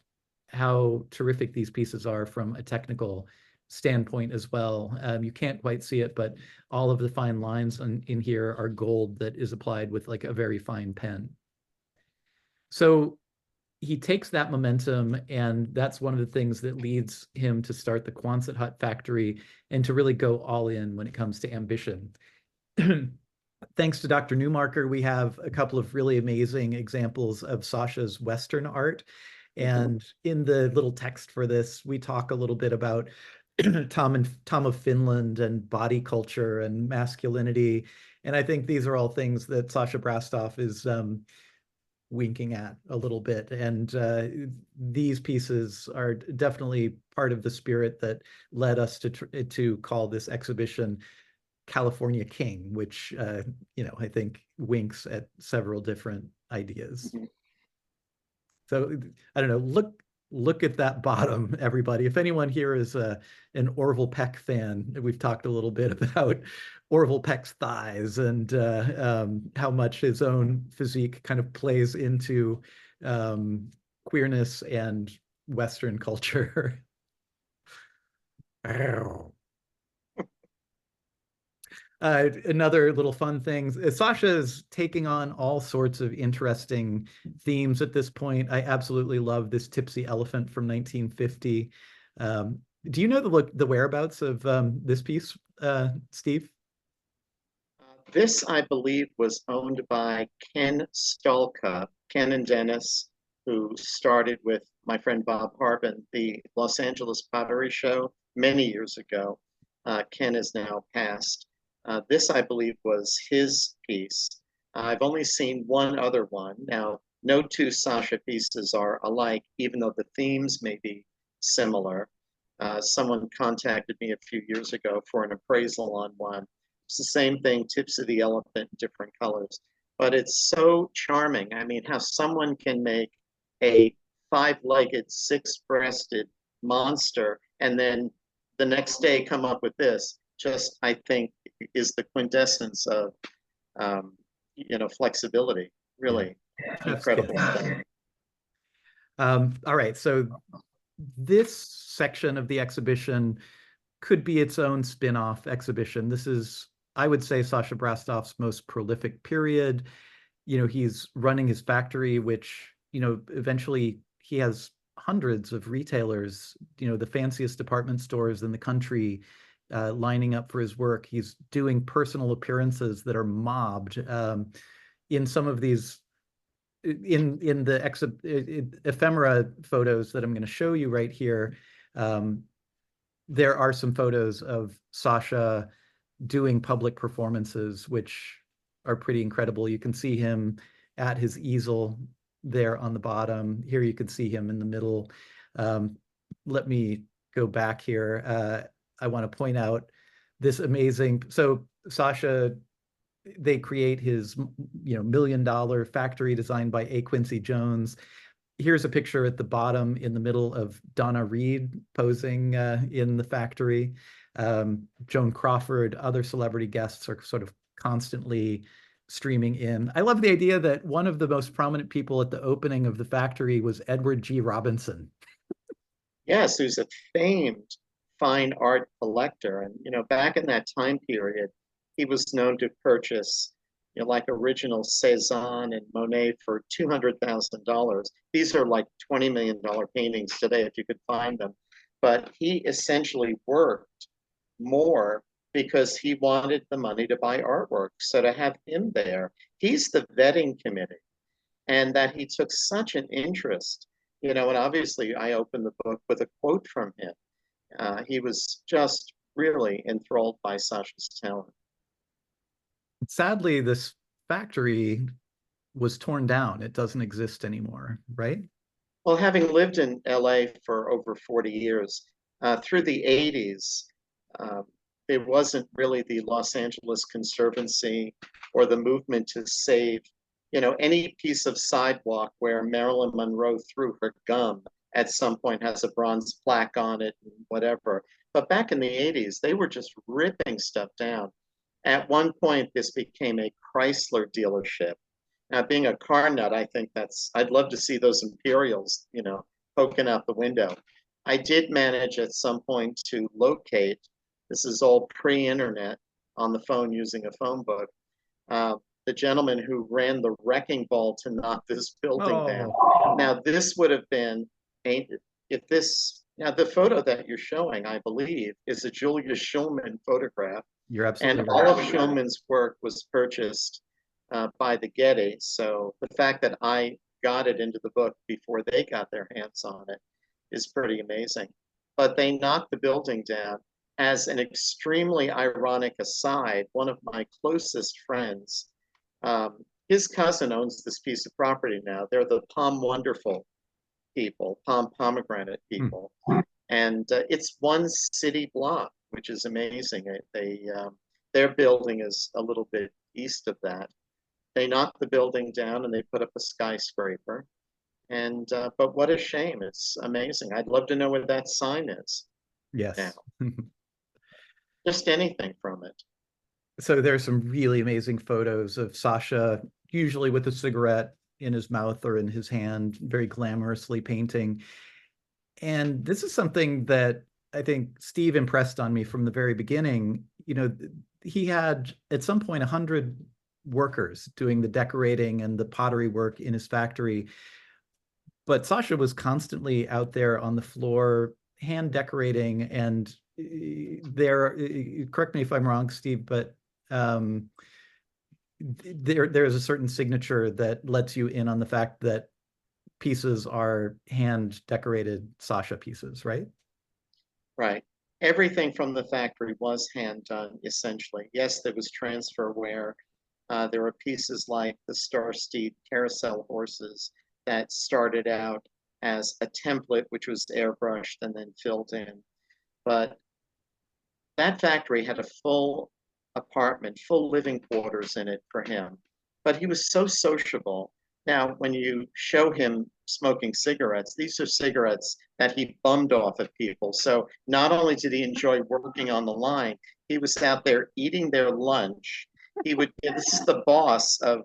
how terrific these pieces are from a technical standpoint as well. You can't quite see it, but all of the fine lines in here are gold that is applied with like a very fine pen. So he takes that momentum, and that's one of the things that leads him to start the Quonset hut factory and to really go all in when it comes to ambition. Thanks to Dr. Newmarker, we have a couple of really amazing examples of Sascha's Western art. And in the little text for this, we talk a little bit about Tom of Finland and body culture and masculinity. And I think these are all things that Sascha Brastoff is winking at a little bit. And these pieces are definitely part of the spirit that led us to call this exhibition California King, which, I think winks at several different ideas. Mm-hmm. So I don't know, look at that bottom, everybody. If anyone here is an Orville Peck fan, we've talked a little bit about Orville Peck's thighs and how much his own physique kind of plays into queerness and Western culture. Another little fun thing, Sascha is taking on all sorts of interesting themes at this point. I absolutely love this tipsy elephant from 1950. Do you know the whereabouts of this piece, Steve? This, I believe, was owned by Ken Stolka, Ken and Dennis, who started with my friend Bob Harbin, the Los Angeles Pottery Show many years ago. Ken is now passed. This, I believe, was his piece. I've only seen one other one. Now, no two Sascha pieces are alike, even though the themes may be similar. Someone contacted me a few years ago for an appraisal on one. It's the same thing, tips of the elephant, different colors. But it's so charming. I mean, how someone can make a 5-legged, 6-breasted monster and then the next day come up with this, just, I think, is the quintessence of, flexibility. Really incredible stuff. All right, so this section of the exhibition could be its own spin-off exhibition. This is, I would say, Sascha Brastoff's most prolific period. He's running his factory, which, eventually he has hundreds of retailers, the fanciest department stores in the country, lining up for his work. He's doing personal appearances that are mobbed in some of these, in the ephemera photos that I'm going to show you right here. There are some photos of Sascha doing public performances, which are pretty incredible. You can see him at his easel there on the bottom. Here you can see him in the middle. Let me go back here. I want to point out this amazing, so Sascha, they create his $1 million factory designed by A. Quincy Jones. Here's a picture at the bottom in the middle of Donna Reed posing in the factory. Joan Crawford, other celebrity guests are sort of constantly streaming in. I love the idea that one of the most prominent people at the opening of the factory was Edward G. Robinson. Yes, who's a famed fine art collector. And, back in that time period, he was known to purchase, like original Cézanne and Monet for $200,000. These are like $20 million paintings today, if you could find them. But he essentially worked more because he wanted the money to buy artwork. So to have him there, he's the vetting committee. And that he took such an interest, and obviously I opened the book with a quote from him. He was just really enthralled by Sascha's talent. Sadly, this factory was torn down. It doesn't exist anymore, right? Well, having lived in LA for over 40 years, through the 80s, there wasn't really the Los Angeles Conservancy or the movement to save, any piece of sidewalk where Marilyn Monroe threw her gum at some point has a bronze plaque on it and whatever. But back in the 80s, they were just ripping stuff down. At one point, this became a Chrysler dealership. Now, being a car nut, I think I'd love to see those Imperials, poking out the window. I did manage at some point to locate, this is all pre-internet, on the phone using a phone book, the gentleman who ran the wrecking ball to knock this building down. Now, this would have been, now the photo that you're showing, I believe, is a Julius Shulman photograph. You're absolutely and right. all of Shulman's work was purchased by the Getty. So the fact that I got it into the book before they got their hands on it is pretty amazing. But they knocked the building down. As an extremely ironic aside, one of my closest friends, his cousin owns this piece of property now. They're the Palm Wonderful people, pomegranate people. And it's one city block, which is amazing. They Their building is a little bit east of that. They knocked the building down and they put up a skyscraper. And but what a shame! It's amazing. I'd love to know where that sign is now. Yes. Just anything from it. So there's some really amazing photos of Sascha, usually with a cigarette in his mouth or in his hand, very glamorously painting. And this is something that I think Steve impressed on me from the very beginning. You know, he had at some point 100 workers doing the decorating and the pottery work in his factory. But Sascha was constantly out there on the floor, hand decorating, and correct me if I'm wrong, Steve, but there's a certain signature that lets you in on the fact that pieces are hand decorated Sascha pieces, right? Right. Everything from the factory was hand done, essentially. Yes, there was transferware. There were pieces like the Star Steed carousel horses that started out as a template, which was airbrushed and then filled in. But that factory had a full apartment, full living quarters in it for him. But he was so sociable. Now, when you show him smoking cigarettes, these are cigarettes that he bummed off of people. So not only did he enjoy working on the line, he was out there eating their lunch. This is the boss of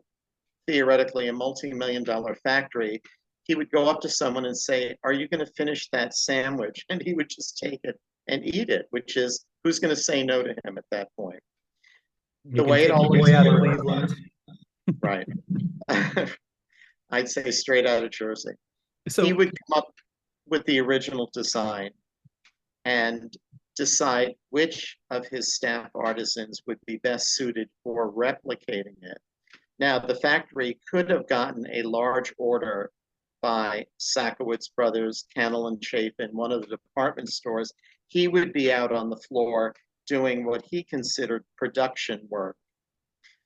theoretically a multi-million-dollar factory. He would go up to someone and say, "Are you going to finish that sandwich?" And he would just take it and eat it, which is, who's going to say no to him at that point? The way it always out of Cleveland. Right. I'd say straight out of Jersey. So he would come up with the original design and decide which of his staff artisans would be best suited for replicating it. Now, the factory could have gotten a large order by Sakowitz Brothers, Cannell and Chapin, one of the department stores. He would be out on the floor doing what he considered production work,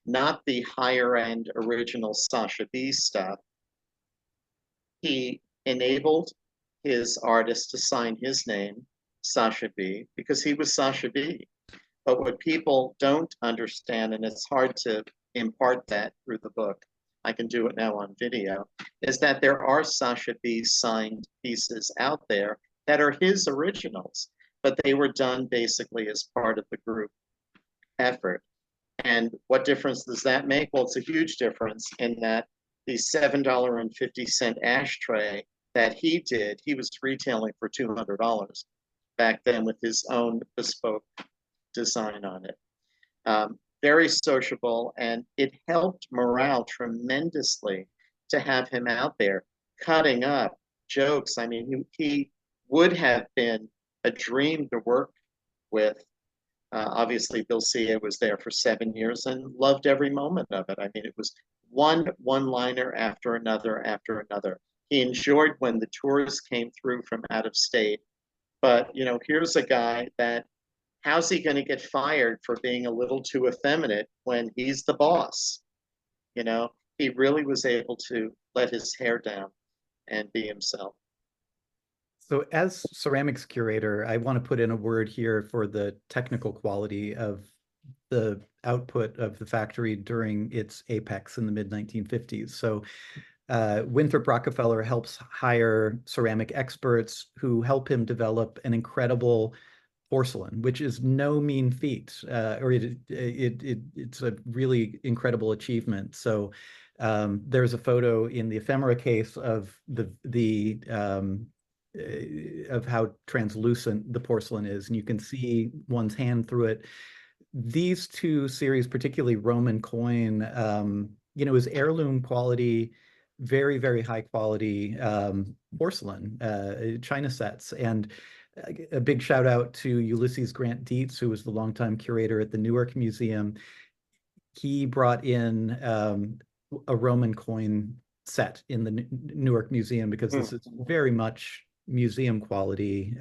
not the higher end original Sascha B stuff. He enabled his artist to sign his name, Sascha B, because he was Sascha B. But what people don't understand, and it's hard to impart that through the book, I can do it now on video, is that there are Sascha B signed pieces out there that are his originals, but they were done basically as part of the group effort. And what difference does that make? Well, it's a huge difference in that the $7.50 ashtray that he did, he was retailing for $200 back then with his own bespoke design on it. Very sociable, and it helped morale tremendously to have him out there cutting up jokes. I mean, he would have been a dream to work with. Obviously, Bill C.A. was there for 7 years and loved every moment of it. I mean, it was one-liner after another after another. He enjoyed when the tours came through from out of state. But, you know, here's a guy that, how's he going to get fired for being a little too effeminate when he's the boss? You know, he really was able to let his hair down and be himself. So as ceramics curator, I want to put in a word here for the technical quality of the output of the factory during its apex in the mid-1950s. So Winthrop Rockefeller helps hire ceramic experts who help him develop an incredible porcelain, which is no mean feat, it's a really incredible achievement. So there's a photo in the ephemera case of of how translucent the porcelain is, and you can see one's hand through it. These two series, particularly Roman coin, you know, is heirloom quality, very, very high quality porcelain, china sets. And a big shout out to Ulysses Grant Dietz, who was the longtime curator at the Newark Museum. He brought in a Roman coin set in the Newark Museum because this is very much museum quality,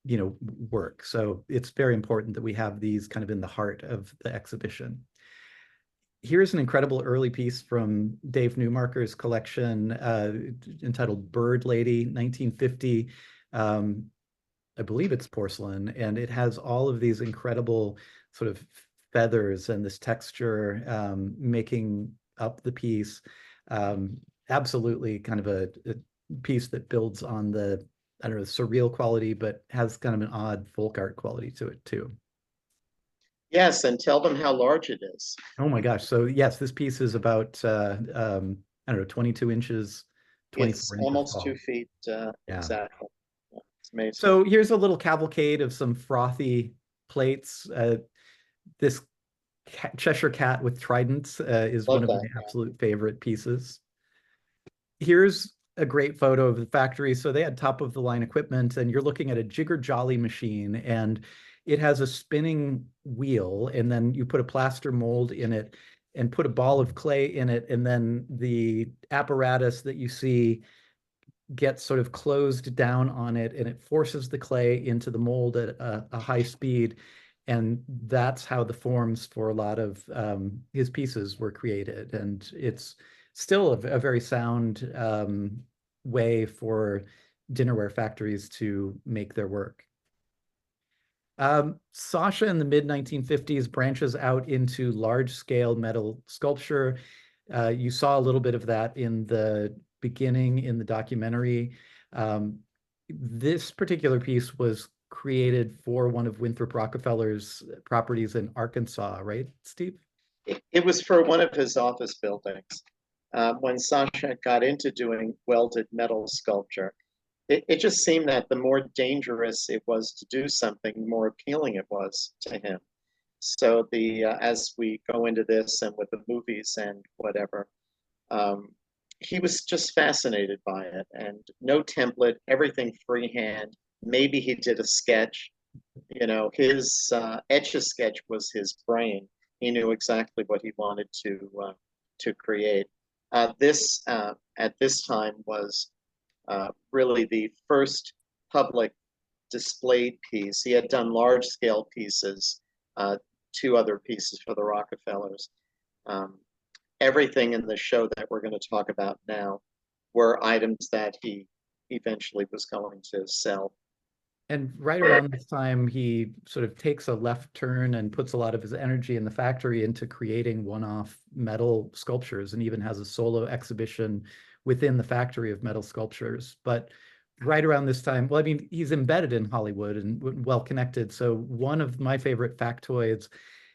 you know, work. So it's very important that we have these kind of in the heart of the exhibition. Here's an incredible early piece from Dave Newmarker's collection entitled Bird Lady, 1950. I believe it's porcelain, and it has all of these incredible sort of feathers and this texture, making up the piece. Absolutely kind of a piece that builds on the, I don't know, surreal quality, but has kind of an odd folk art quality to it too. Yes, and tell them how large it is. Oh my gosh. So yes, this piece is about I don't know, 22 inches, It's 24 inches almost tall. 2 feet Yeah. exactly. It's amazing. So here's a little cavalcade of some frothy plates. This Cheshire Cat with tridents is Love one of my that. absolute favorite pieces. Here's a great photo of the factory. So they had top of the line equipment, and you're looking at a Jigger Jolly machine, and it has a spinning wheel, and then you put a plaster mold in it and put a ball of clay in it, and then the apparatus that you see gets sort of closed down on it, and it forces the clay into the mold at a high speed. And that's how the forms for a lot of his pieces were created. And it's still a very sound way for dinnerware factories to make their work. Sascha in the mid 1950s branches out into large scale metal sculpture. You saw a little bit of that in the beginning in the documentary. This particular piece was created for one of Winthrop Rockefeller's properties in Arkansas, right, Steve? It was for one of his office buildings. When Sascha got into doing welded metal sculpture, it just seemed that the more dangerous it was to do something, the more appealing it was to him. So as we go into this and with the movies and whatever, he was just fascinated by it, and no template, everything freehand. Maybe he did a sketch. His Etch-a-Sketch was his brain. He knew exactly what he wanted to create. This at this time was really the first public displayed piece. He had done large scale pieces, 2 other pieces for the Rockefellers. Everything in the show that we're going to talk about now were items that he eventually was going to sell. And right around this time, he sort of takes a left turn and puts a lot of his energy in the factory into creating one-off metal sculptures, and even has a solo exhibition within the factory of metal sculptures. But right around this time, well, I mean, he's embedded in Hollywood and well connected. So one of my favorite factoids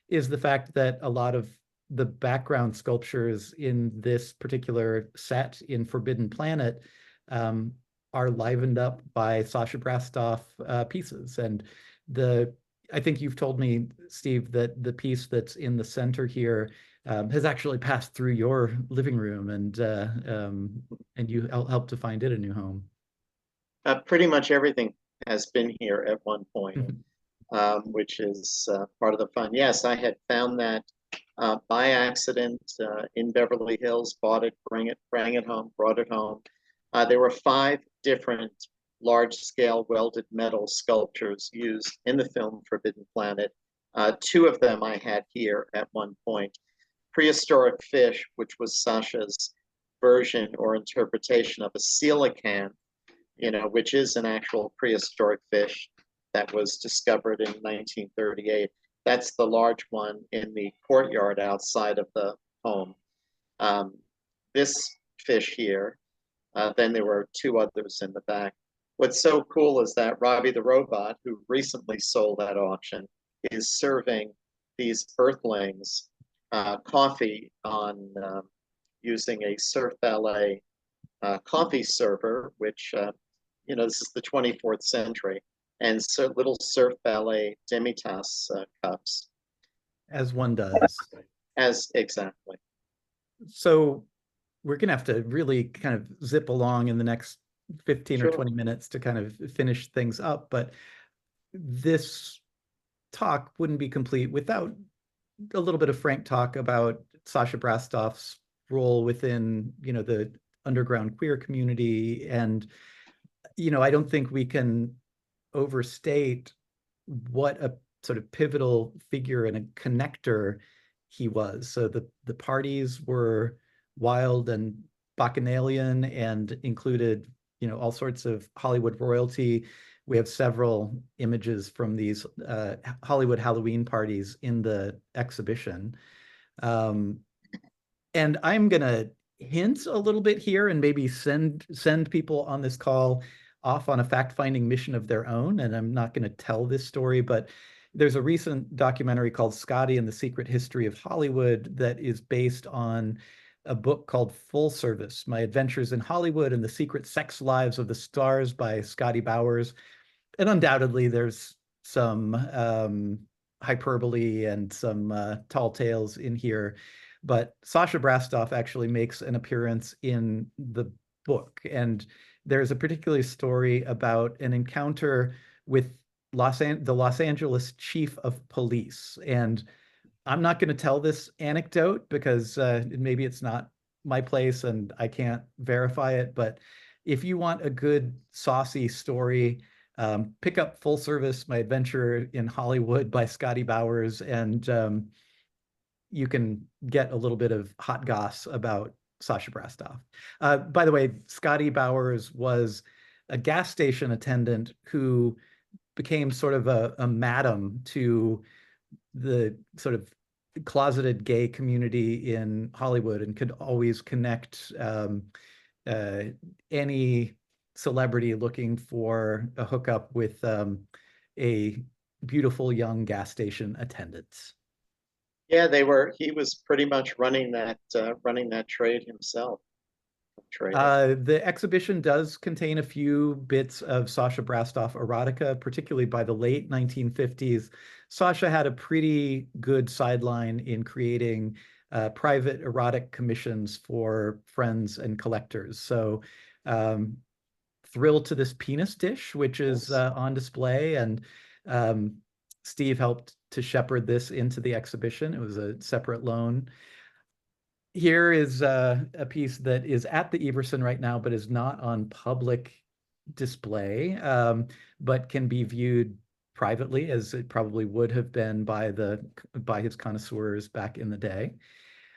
is the fact that a lot of the background sculptures in this particular set in Forbidden Planet are livened up by Sascha Brastoff pieces. And I think you've told me, Steve, that the piece that's in the center here has actually passed through your living room, and you helped to find it a new home. Pretty much everything has been here at one point, which is part of the fun. Yes, I had found that by accident in Beverly Hills, bought it, brought it home. There were 5 different large-scale welded metal sculptures used in the film Forbidden Planet. 2 of them I had here at one point. Prehistoric fish, which was Sascha's version or interpretation of a coelacanth, which is an actual prehistoric fish that was discovered in 1938. That's the large one in the courtyard outside of the home. This fish here, then there were 2 others in the back. What's so cool is that Robbie the Robot, who recently sold at auction, is serving these earthlings coffee on using a Surf Ballet coffee server, which, this is the 24th century, and so little Surf Ballet demi-tasse cups. As one does. Exactly. So we're going to have to really kind of zip along in the next 15 or 20 minutes to kind of finish things up. But this talk wouldn't be complete without a little bit of frank talk about Sascha Brastoff's role within, the underground queer community. And, I don't think we can overstate what a sort of pivotal figure and a connector he was. So the parties were wild and bacchanalian and included, all sorts of Hollywood royalty. We have several images from these Hollywood Halloween parties in the exhibition. And I'm going to hint a little bit here and maybe send people on this call off on a fact-finding mission of their own. And I'm not going to tell this story, but there's a recent documentary called Scotty and the Secret History of Hollywood that is based on a book called Full Service, My Adventures in Hollywood and the Secret Sex Lives of the Stars by Scotty Bowers. And undoubtedly there's some hyperbole and some tall tales in here, but Sascha Brastoff actually makes an appearance in the book. And there's a particular story about an encounter with the Los Angeles chief of police. And I'm not going to tell this anecdote because maybe it's not my place and I can't verify it. But if you want a good saucy story, pick up Full Service, My Adventure in Hollywood by Scotty Bowers, and you can get a little bit of hot goss about Sascha Brastoff. By the way, Scotty Bowers was a gas station attendant who became sort of a madam to the sort of closeted gay community in Hollywood and could always connect any celebrity looking for a hookup with a beautiful young gas station attendant. Yeah, he was pretty much running that trade himself. The exhibition does contain a few bits of Sascha Brastoff erotica, particularly by the late 1950s. Sascha had a pretty good sideline in creating private erotic commissions for friends and collectors. So thrilled to this penis dish, which is on display. And Steve helped to shepherd this into the exhibition. It was a separate loan. Here is a piece that is at the Everson right now, but is not on public display, but can be viewed privately, as it probably would have been by his connoisseurs back in the day.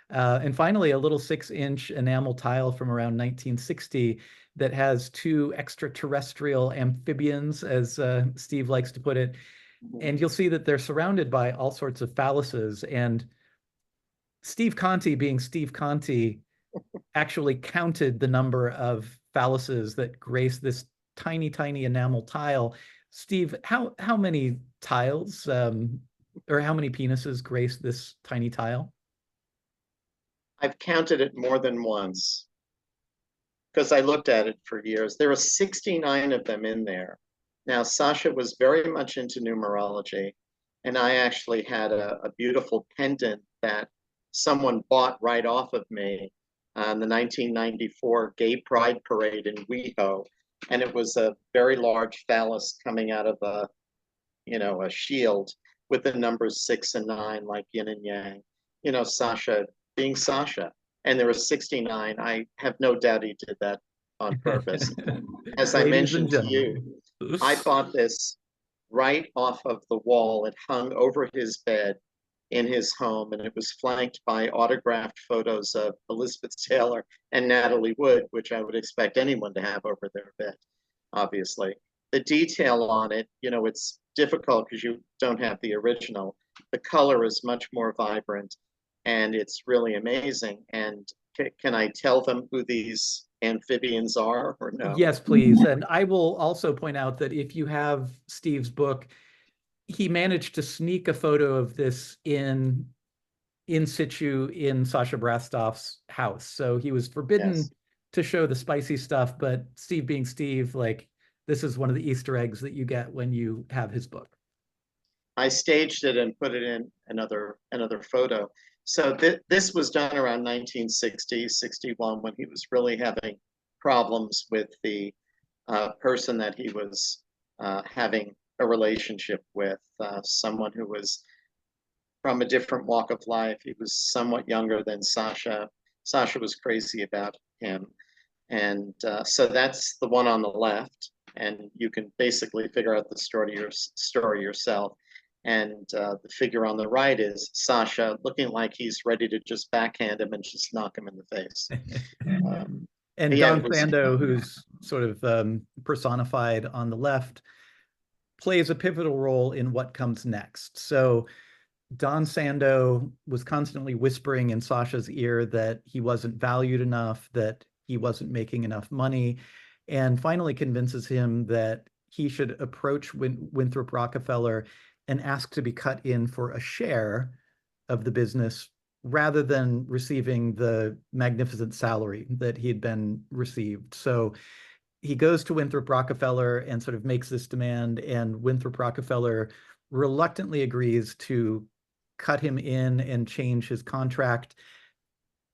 And finally, a little 6-inch enamel tile from around 1960 that has two extraterrestrial amphibians, as Steve likes to put it. And you'll see that they're surrounded by all sorts of phalluses. And Steve Conti, being Steve Conti, actually counted the number of phalluses that grace this tiny, tiny enamel tile. Steve, how many tiles or how many penises grace this tiny tile? I've counted it more than once because I looked at it for years. There are 69 of them in there. Now, Sascha was very much into numerology, and I actually had a beautiful pendant that someone bought right off of me on the 1994 Gay Pride Parade in WeHo, and it was a very large phallus coming out of a shield with the numbers 6 and 9, like yin and yang. Sascha being Sascha, and there were 69. I have no doubt he did that on purpose. As I mentioned to you, I bought this right off of the wall. It hung over his bed in his home, and it was flanked by autographed photos of Elizabeth Taylor and Natalie Wood, which I would expect anyone to have over their bed, obviously. The detail on it, it's difficult because you don't have the original. The color is much more vibrant, and it's really amazing. And can I tell them who these amphibians are or no? Yes, please. And I will also point out that if you have Steve's book, he managed to sneak a photo of this in situ in Sascha Brastoff's house. So he was forbidden to show the spicy stuff, but Steve being Steve, this is one of the Easter eggs that you get when you have his book. I staged it and put it in another photo. So this was done around 1960, 61, when he was really having problems with the person that he was having a relationship with, someone who was from a different walk of life. He was somewhat younger than Sascha. Sascha was crazy about him. And so that's the one on the left. And you can basically figure out the story yourself. And the figure on the right is Sascha looking like he's ready to just backhand him and just knock him in the face. And Yeah, Don it was- Sando, who's sort of personified on the left, plays a pivotal role in what comes next. So Don Sando was constantly whispering in Sascha's ear that he wasn't valued enough, that he wasn't making enough money, and finally convinces him that he should approach Winthrop Rockefeller and ask to be cut in for a share of the business rather than receiving the magnificent salary that he had been received. So he goes to Winthrop Rockefeller and sort of makes this demand, and Winthrop Rockefeller reluctantly agrees to cut him in and change his contract.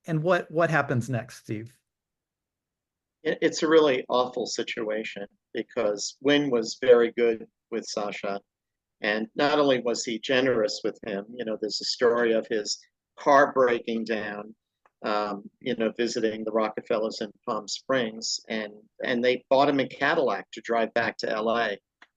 And what happens next, Steve? It's a really awful situation because Wynn was very good with Sascha. And not only was he generous with him, there's a story of his car breaking down, visiting the Rockefellers in Palm Springs, and they bought him a Cadillac to drive back to LA.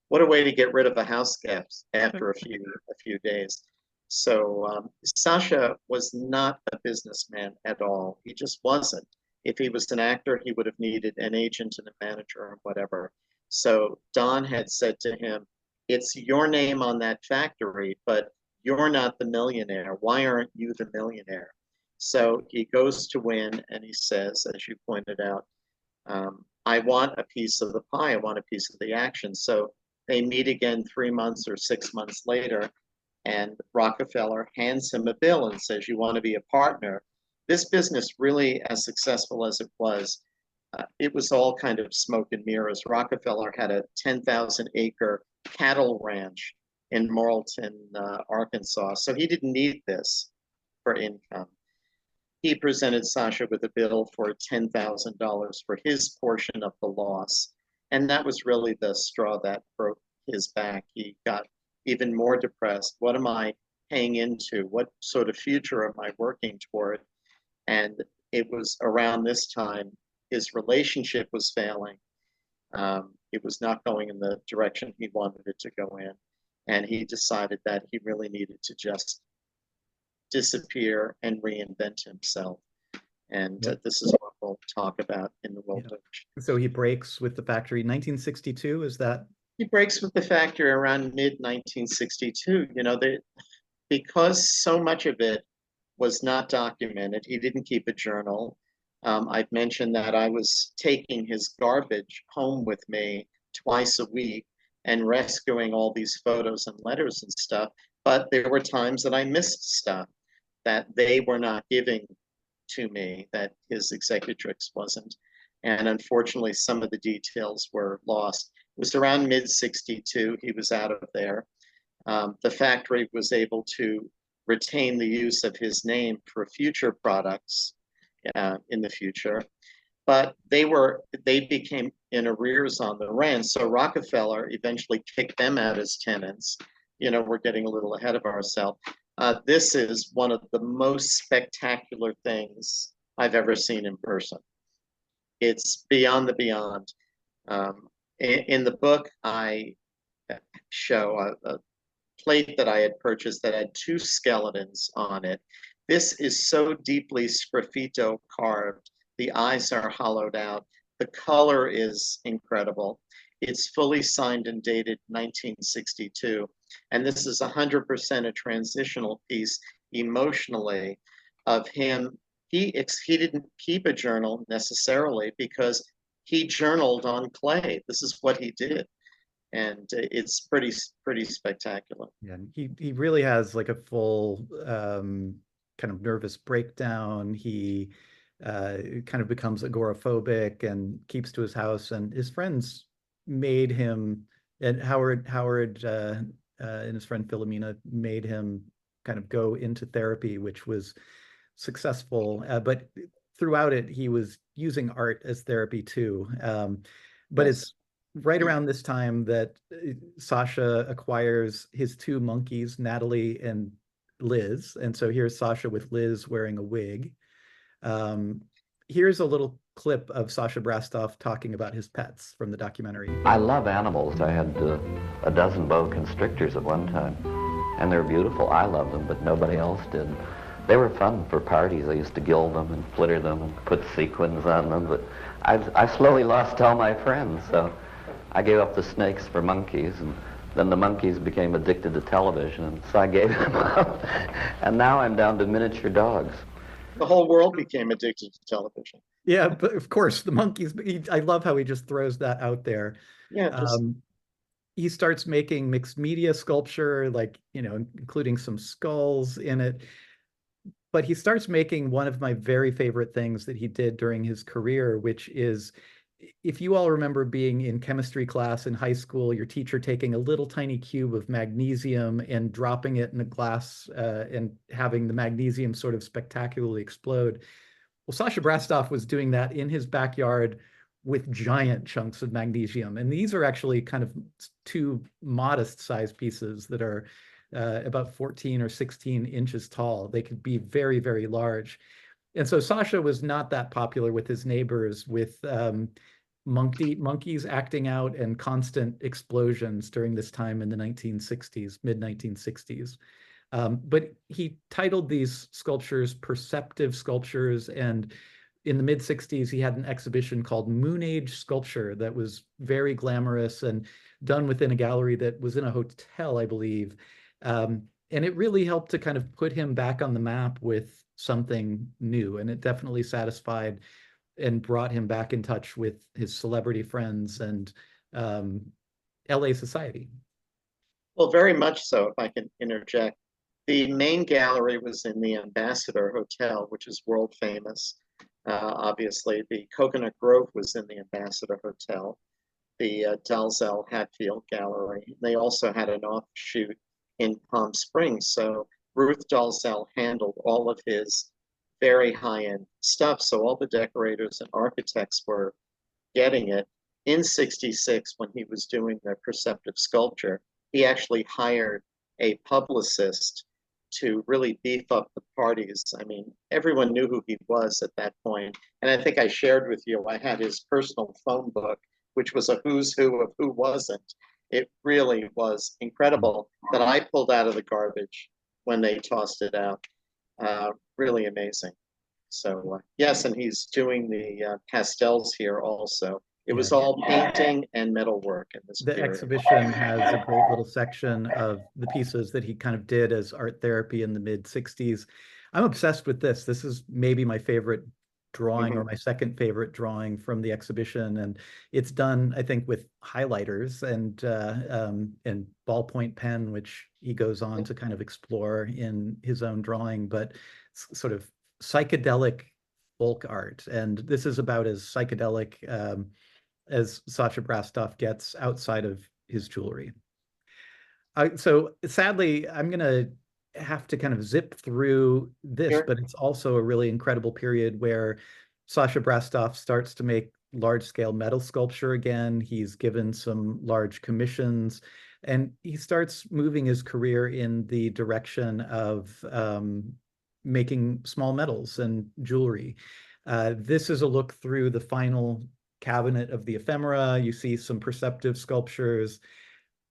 What a way to get rid of a house guest after a few days. So Sascha was not a businessman at all. He just wasn't. If he was an actor, he would have needed an agent and a manager or whatever. So Don had said to him, it's your name on that factory, but you're not the millionaire. Why aren't you the millionaire? So he goes to Wynn and he says, as you pointed out, I want a piece of the pie. I want a piece of the action. So they meet again 3 months or 6 months later, and Rockefeller hands him a bill and says, you want to be a partner. This business, really as successful as it was all kind of smoke and mirrors. Rockefeller had a 10,000-acre cattle ranch in Morrilton, Arkansas. So he didn't need this for income. He presented Sascha with a bill for $10,000 for his portion of the loss. And that was really the straw that broke his back. He got even more depressed. What am I paying into? What sort of future am I working toward? And it was around this time his relationship was failing. It was not going in the direction he wanted it to go in. And he decided that he really needed to just disappear and reinvent himself. And this is what we'll talk about in the World Village. So he breaks with the factory in 1962, is that? He breaks with the factory around mid-1962. Because so much of it was not documented, he didn't keep a journal. I've mentioned that I was taking his garbage home with me twice a week and rescuing all these photos and letters and stuff. But there were times that I missed stuff that they were not giving to me, that his executrix wasn't. And unfortunately, some of the details were lost. It was around mid-62, he was out of there. The factory was able to retain the use of his name for future products in the future, but they became in arrears on the rent. So Rockefeller eventually kicked them out as tenants. We're getting a little ahead of ourselves. This is one of the most spectacular things I've ever seen in person. It's beyond the beyond. In the book, I show a plate that I had purchased that had 2 skeletons on it. This is so deeply sgraffito carved. The eyes are hollowed out. The color is incredible. It's fully signed and dated 1962. And this is 100% a transitional piece emotionally of him. He didn't keep a journal necessarily because he journaled on clay. This is what he did. And it's pretty spectacular. Yeah, he really has like a full kind of nervous breakdown. He kind of becomes agoraphobic and keeps to his house. And his friends made him, and Howard and his friend Philomena made him kind of go into therapy, which was successful. But throughout it, he was using art as therapy too. But Yes. it's right around this time that Sascha acquires his 2 monkeys, Natalie and Liz. And so here's Sascha with Liz wearing a wig. Here's a little clip of Sascha Brastoff talking about his pets from the documentary. I love animals. I had a dozen boa constrictors at one time, and they're beautiful. I love them, but nobody else did. They were fun for parties. I used to gild them and flitter them and put sequins on them, but I slowly lost all my friends, so I gave up the snakes for monkeys, and then the monkeys became addicted to television, and so I gave them up. And now I'm down to miniature dogs. The whole world became addicted to television. Yeah, but of course, the monkeys, I love how he just throws that out there. Yeah, just He starts making mixed media sculpture, like, including some skulls in it. But he starts making one of my very favorite things that he did during his career, which is, if you all remember being in chemistry class in high school, your teacher taking a little tiny cube of magnesium and dropping it in a glass and having the magnesium sort of spectacularly explode. Well, Sascha Brastoff was doing that in his backyard with giant chunks of magnesium. And these are actually kind of two modest sized pieces that are about 14 or 16 inches tall. They could be very, very large. And so Sascha was not that popular with his neighbors, with monkeys acting out and constant explosions during this time in the 1960s, mid-1960s. But he titled these sculptures Perceptive Sculptures, and in the mid-60s, he had an exhibition called Moon Age Sculpture that was very glamorous and done within a gallery that was in a hotel, I believe. And it really helped to kind of put him back on the map with something new. And it definitely satisfied and brought him back in touch with his celebrity friends and LA society. well, very much so, if I can interject. The main gallery was in the Ambassador Hotel, which is world famous. Obviously, the Coconut Grove was in the Ambassador Hotel, the Dalzell Hatfield Gallery. They also had an offshoot in Palm Springs. So Ruth Dalzell handled all of his very high-end stuff. So all the decorators and architects were getting it. In 66, when he was doing the perceptive sculpture, he actually hired a publicist to really beef up the parties. I mean, everyone knew who he was at that point. And I think I shared with you, I had his personal phone book, which was a who's who of who wasn't. It really was incredible that I pulled out of the garbage when they tossed it out. Really amazing. So yes, and he's doing the pastels here also. It was all painting and metalwork in this The period. exhibition has a great little section of the pieces that he kind of did as art therapy in the mid-60s. I'm obsessed with this. This is maybe my favorite drawing or my second favorite drawing from the exhibition. And it's done, I think, with highlighters and ballpoint pen, which he goes on to kind of explore in his own drawing, but sort of psychedelic folk art. And this is about as psychedelic as Sascha Brastoff gets outside of his jewelry. So sadly, I'm going to have to kind of zip through this, Sure. but it's also a really incredible period where Sascha Brastoff starts to make large-scale metal sculpture again. He's given some large commissions, and he starts moving his career in the direction of making small metals and jewelry. This is a look through the final cabinet of the ephemera. You see some perceptive sculptures.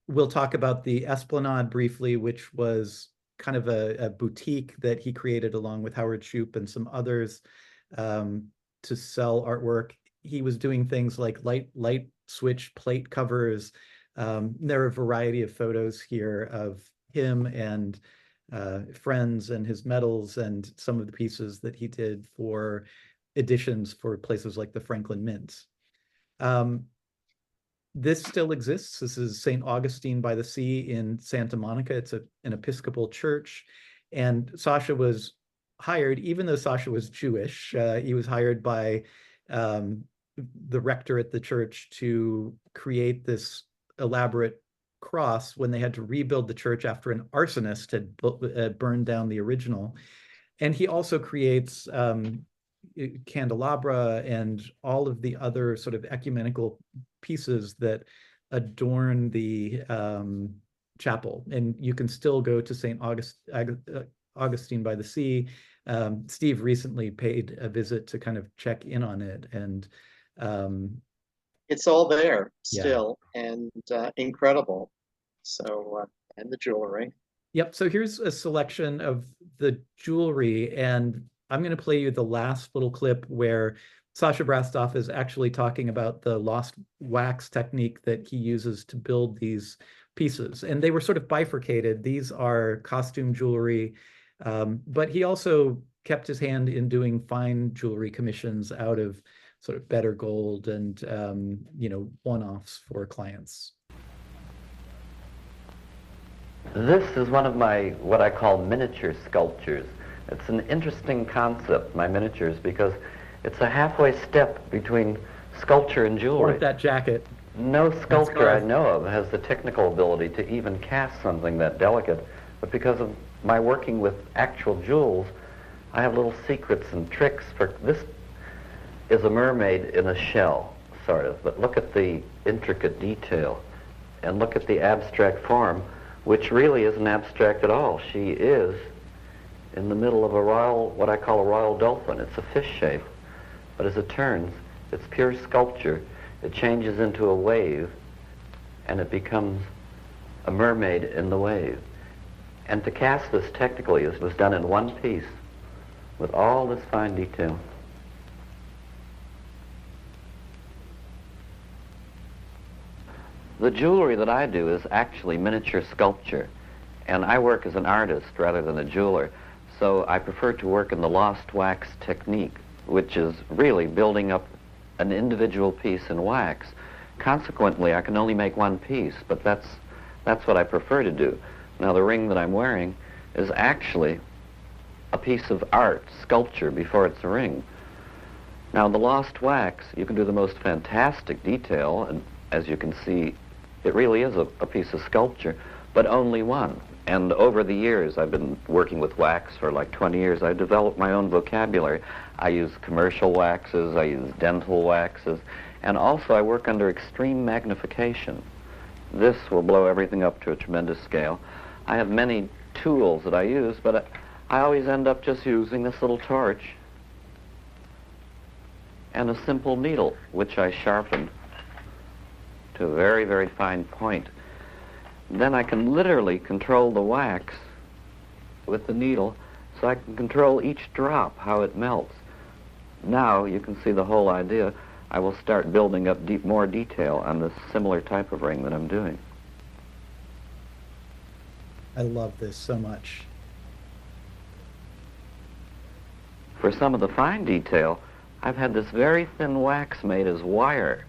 We'll talk about the Esplanade briefly, which was kind of a boutique that he created along with Howard Shoup and some others to sell artwork. He was doing things like light switch plate covers. There are a variety of photos here of him and friends and his medals and some of the pieces that he did for editions for places like the Franklin Mint. This still exists. This is St. Augustine by the Sea in Santa Monica. It's an Episcopal church. And Sascha was hired, even though Sascha was Jewish, he was hired by the rector at the church to create this elaborate cross when they had to rebuild the church after an arsonist had burned down the original. And he also creates candelabra and all of the other sort of ecumenical pieces that adorn the chapel. And you can still go to St. Augustine by the Sea. Steve recently paid a visit to kind of check in on it. And it's all there still, and incredible. So, and the jewelry. Yep. So here's a selection of the jewelry, and I'm going to play you the last little clip where Sascha Brastoff is actually talking about the lost wax technique that he uses to build these pieces. And they were sort of bifurcated. These are costume jewelry, but he also kept his hand in doing fine jewelry commissions out of sort of better gold and, one-offs for clients. This is one of my, what I call miniature sculptures. It's an interesting concept, my miniatures, because it's a halfway step between sculpture and jewelry. Like that jacket. No sculptor I know of has the technical ability to even cast something that delicate, but because of my working with actual jewels, I have little secrets and tricks for this. Is a mermaid in a shell, sort of, but look at the intricate detail and look at the abstract form, which really isn't abstract at all. She is in the middle of a royal, what I call a royal dolphin. It's a fish shape, but as it turns, it's pure sculpture. It changes into a wave, and it becomes a mermaid in the wave. And to cast this technically, this was done in one piece with all this fine detail. The jewelry that I do is actually miniature sculpture, and I work as an artist rather than a jeweler, so I prefer to work in the lost wax technique, which is really building up an individual piece in wax. Consequently, I can only make one piece, but that's what I prefer to do. Now, the ring that I'm wearing is actually a piece of art, sculpture, before it's a ring. Now, in the lost wax, you can do the most fantastic detail, and as you can see, it really is a piece of sculpture, but only one. And over the years, I've been working with wax for like 20 years. I've developed my own vocabulary. I use commercial waxes, I use dental waxes, and also I work under extreme magnification. This will blow everything up to a tremendous scale. I have many tools that I use, but I always end up just using this little torch and a simple needle, which I sharpen to a very, very fine point. Then I can literally control the wax with the needle, so I can control each drop, how it melts. Now you can see the whole idea. I will start building up more detail on this similar type of ring that I'm doing. I love this so much. For some of the fine detail, I've had this very thin wax made as wire,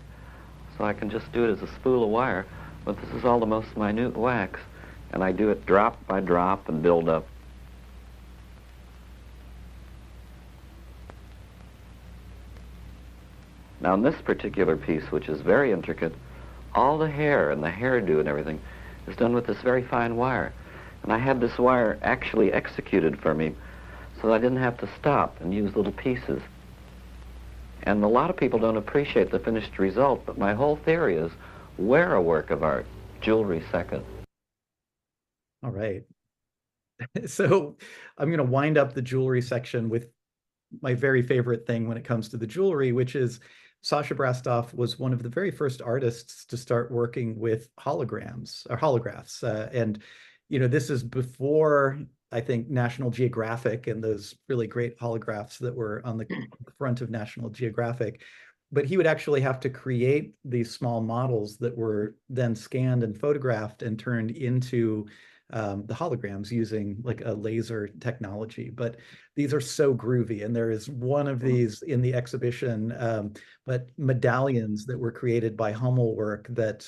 so I can just do it as a spool of wire, but this is all the most minute wax, and I do it drop by drop and build up. Now, in this particular piece, which is very intricate, all the hair and the hairdo and everything is done with this very fine wire. And I had this wire actually executed for me, so I didn't have to stop and use little pieces. And a lot of people don't appreciate the finished result, but my whole theory is wear a work of art, jewelry second. All right. So I'm going to wind up the jewelry section with my very favorite thing when it comes to the jewelry, which is Sascha Brastoff was one of the very first artists to start working with holograms or holographs. And, this is before, I think, National Geographic and those really great holographs that were on the front of National Geographic. But he would actually have to create these small models that were then scanned and photographed and turned into the holograms using like a laser technology. But these are so groovy. And there is one of these in the exhibition, but medallions that were created by Hummel work that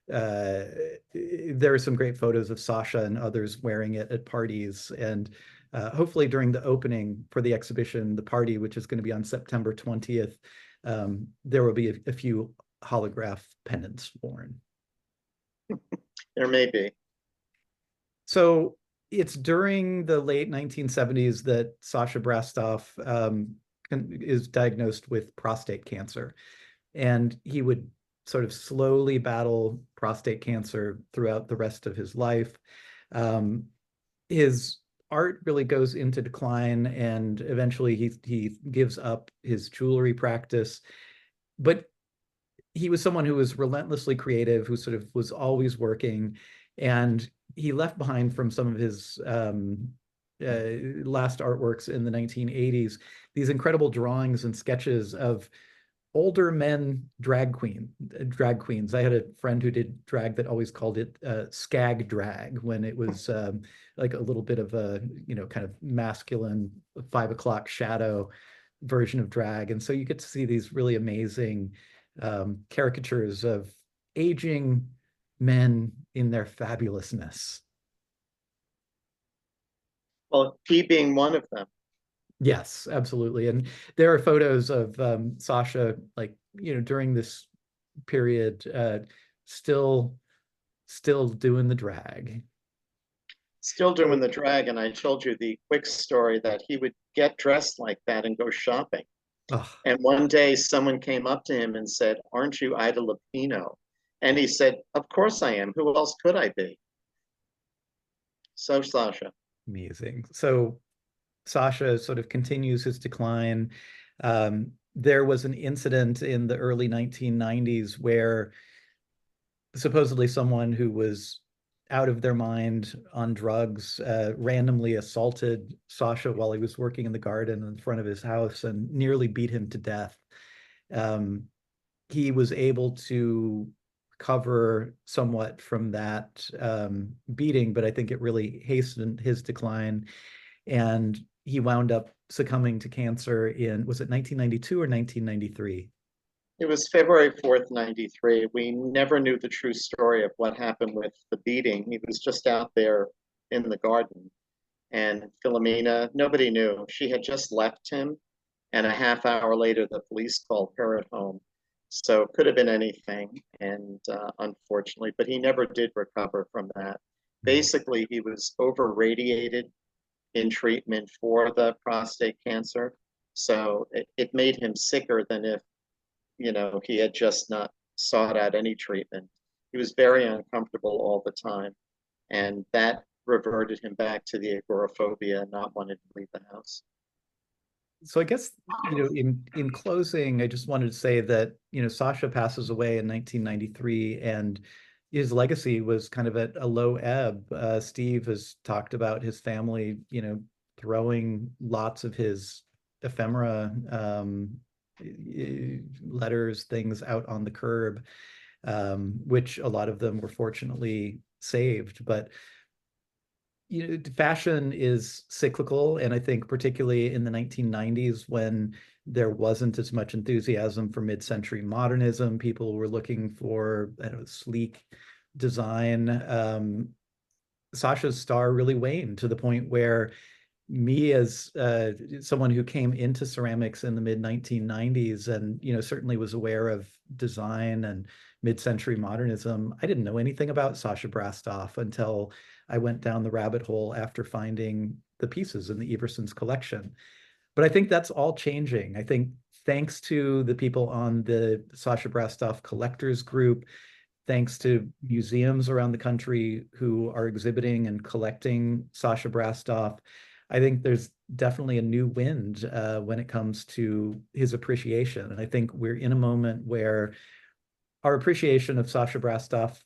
there are some great photos of Sascha and others wearing it at parties. And hopefully during the opening for the exhibition, the party, which is going to be on September 20th, there will be a few holograph pendants worn. There may be. So it's during the late 1970s that Sascha Brastoff is diagnosed with prostate cancer. And he would sort of slowly battle prostate cancer throughout the rest of his life. His art really goes into decline, and eventually he gives up his jewelry practice. But he was someone who was relentlessly creative, who sort of was always working, and he left behind from some of his last artworks in the 1980s, these incredible drawings and sketches of older men drag queens. I had a friend who did drag that always called it skag drag, when it was like a little bit of a, kind of masculine 5 o'clock shadow version of drag. And so you get to see these really amazing caricatures of aging men in their fabulousness. Well, he being one of them. Yes, absolutely. And there are photos of Sascha, like, during this period, still doing the drag. Still doing the drag. And I told you the quick story that he would get dressed like that and go shopping. Oh. And one day someone came up to him and said, "Aren't you Ida Lupino?" And he said, "Of course I am. Who else could I be?" So Sascha. Amazing. So Sascha sort of continues his decline. There was an incident in the early 1990s where supposedly someone who was out of their mind on drugs randomly assaulted Sascha while he was working in the garden in front of his house and nearly beat him to death. He was able to recover somewhat from that beating, but I think it really hastened his decline. And he wound up succumbing to cancer in, was it 1992 or 1993? It was February 4th, 93. We never knew the true story of what happened with the beating. He was just out there in the garden. And Philomena, nobody knew. She had just left him. And a half hour later, the police called her at home. So it could have been anything. And unfortunately, but he never did recover from that. Basically, he was over radiated in treatment for the prostate cancer. So it made him sicker than if, he had just not sought out any treatment. He was very uncomfortable all the time. And that reverted him back to the agoraphobia and not wanting to leave the house. So I guess, in closing, I just wanted to say that, Sascha passes away in 1993 and his legacy was kind of at a low ebb. Steve has talked about his family, throwing lots of his ephemera, letters, things out on the curb, which a lot of them were fortunately saved. But fashion is cyclical, and I think particularly in the 1990s, when there wasn't as much enthusiasm for mid-century modernism, people were looking for, sleek design. Sascha's star really waned to the point where me, as someone who came into ceramics in the mid-1990s and certainly was aware of design and mid-century modernism, I didn't know anything about Sascha Brastoff until I went down the rabbit hole after finding the pieces in the Everson's collection. But I think that's all changing. I think thanks to the people on the Sascha Brastoff collectors group, thanks to museums around the country who are exhibiting and collecting Sascha Brastoff, I think there's definitely a new wind when it comes to his appreciation. And I think we're in a moment where our appreciation of Sascha Brastoff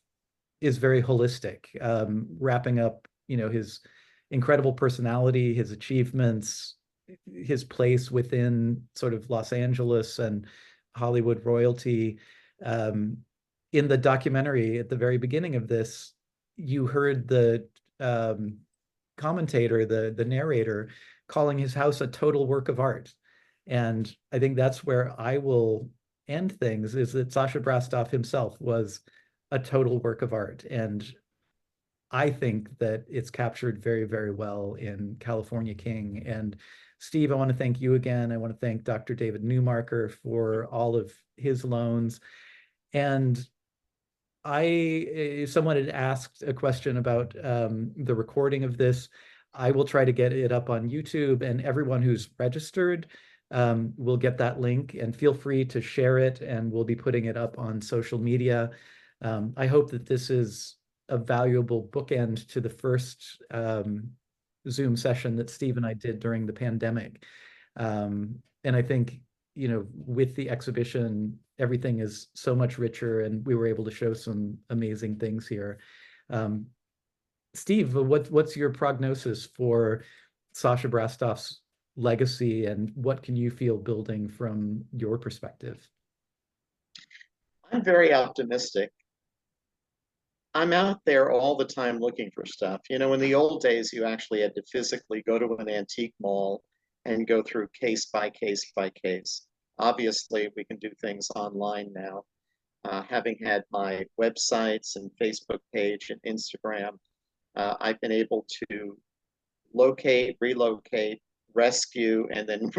is very holistic, wrapping up, his incredible personality, his achievements, his place within sort of Los Angeles and Hollywood royalty. In the documentary at the very beginning of this, you heard the commentator, the narrator, calling his house a total work of art. And I think that's where I will end things, is that Sascha Brastoff himself was a total work of art. And I think that it's captured very, very well in California King. And Steve, I want to thank you again. I want to thank Dr. David Newmarker for all of his loans. And someone had asked a question about the recording of this. I will try to get it up on YouTube, and everyone who's registered will get that link, and feel free to share it, and we'll be putting it up on social media. I hope that this is a valuable bookend to the first Zoom session that Steve and I did during the pandemic. And I think, with the exhibition, everything is so much richer, and we were able to show some amazing things here. Steve, what's your prognosis for Sascha Brastoff's legacy, and what can you feel building from your perspective? I'm very optimistic. I'm out there all the time looking for stuff. You know, in the old days, you actually had to physically go to an antique mall and go through case by case by case. Obviously, we can do things online now. Having had my websites and Facebook page and Instagram, I've been able to locate, relocate, rescue, and then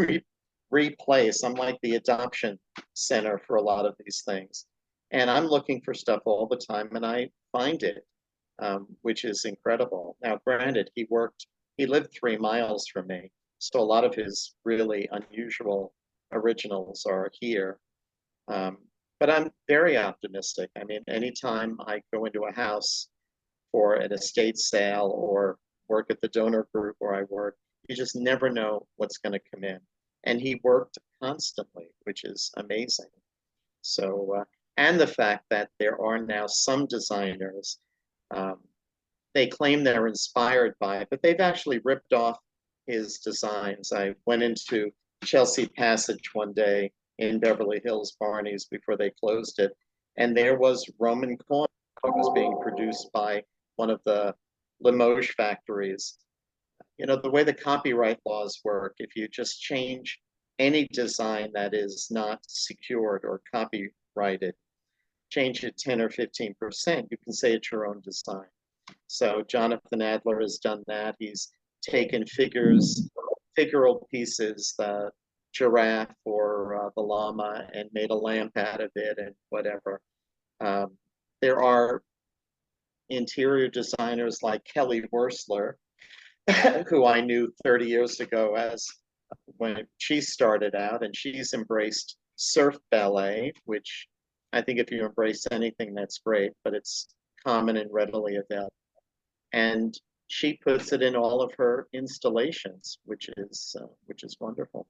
replace. I'm like the adoption center for a lot of these things. And I'm looking for stuff all the time, and I find it, which is incredible. Now, granted, he lived 3 miles from me, so a lot of his really unusual originals are here. But I'm very optimistic. I mean, anytime I go into a house for an estate sale or work at the donor group where I work, you just never know what's going to come in. And he worked constantly, which is amazing. So, and the fact that there are now some designers, they claim they're inspired by it, but they've actually ripped off his designs. I went into Chelsea Passage one day in Beverly Hills, Barney's, before they closed it, and there was Roman coin that was being produced by one of the Limoges factories. You know, the way the copyright laws work, if you just change any design that is not secured or copyrighted, change it 10 or 15%, you can say it's your own design. So Jonathan Adler has done that. He's taken figural pieces, the giraffe or the llama, and made a lamp out of it and whatever. There are interior designers like Kelly Wersler, who I knew 30 years ago as when she started out, and she's embraced surf ballet, which I think if you embrace anything, that's great, but it's common and readily available. And she puts it in all of her installations, which is wonderful.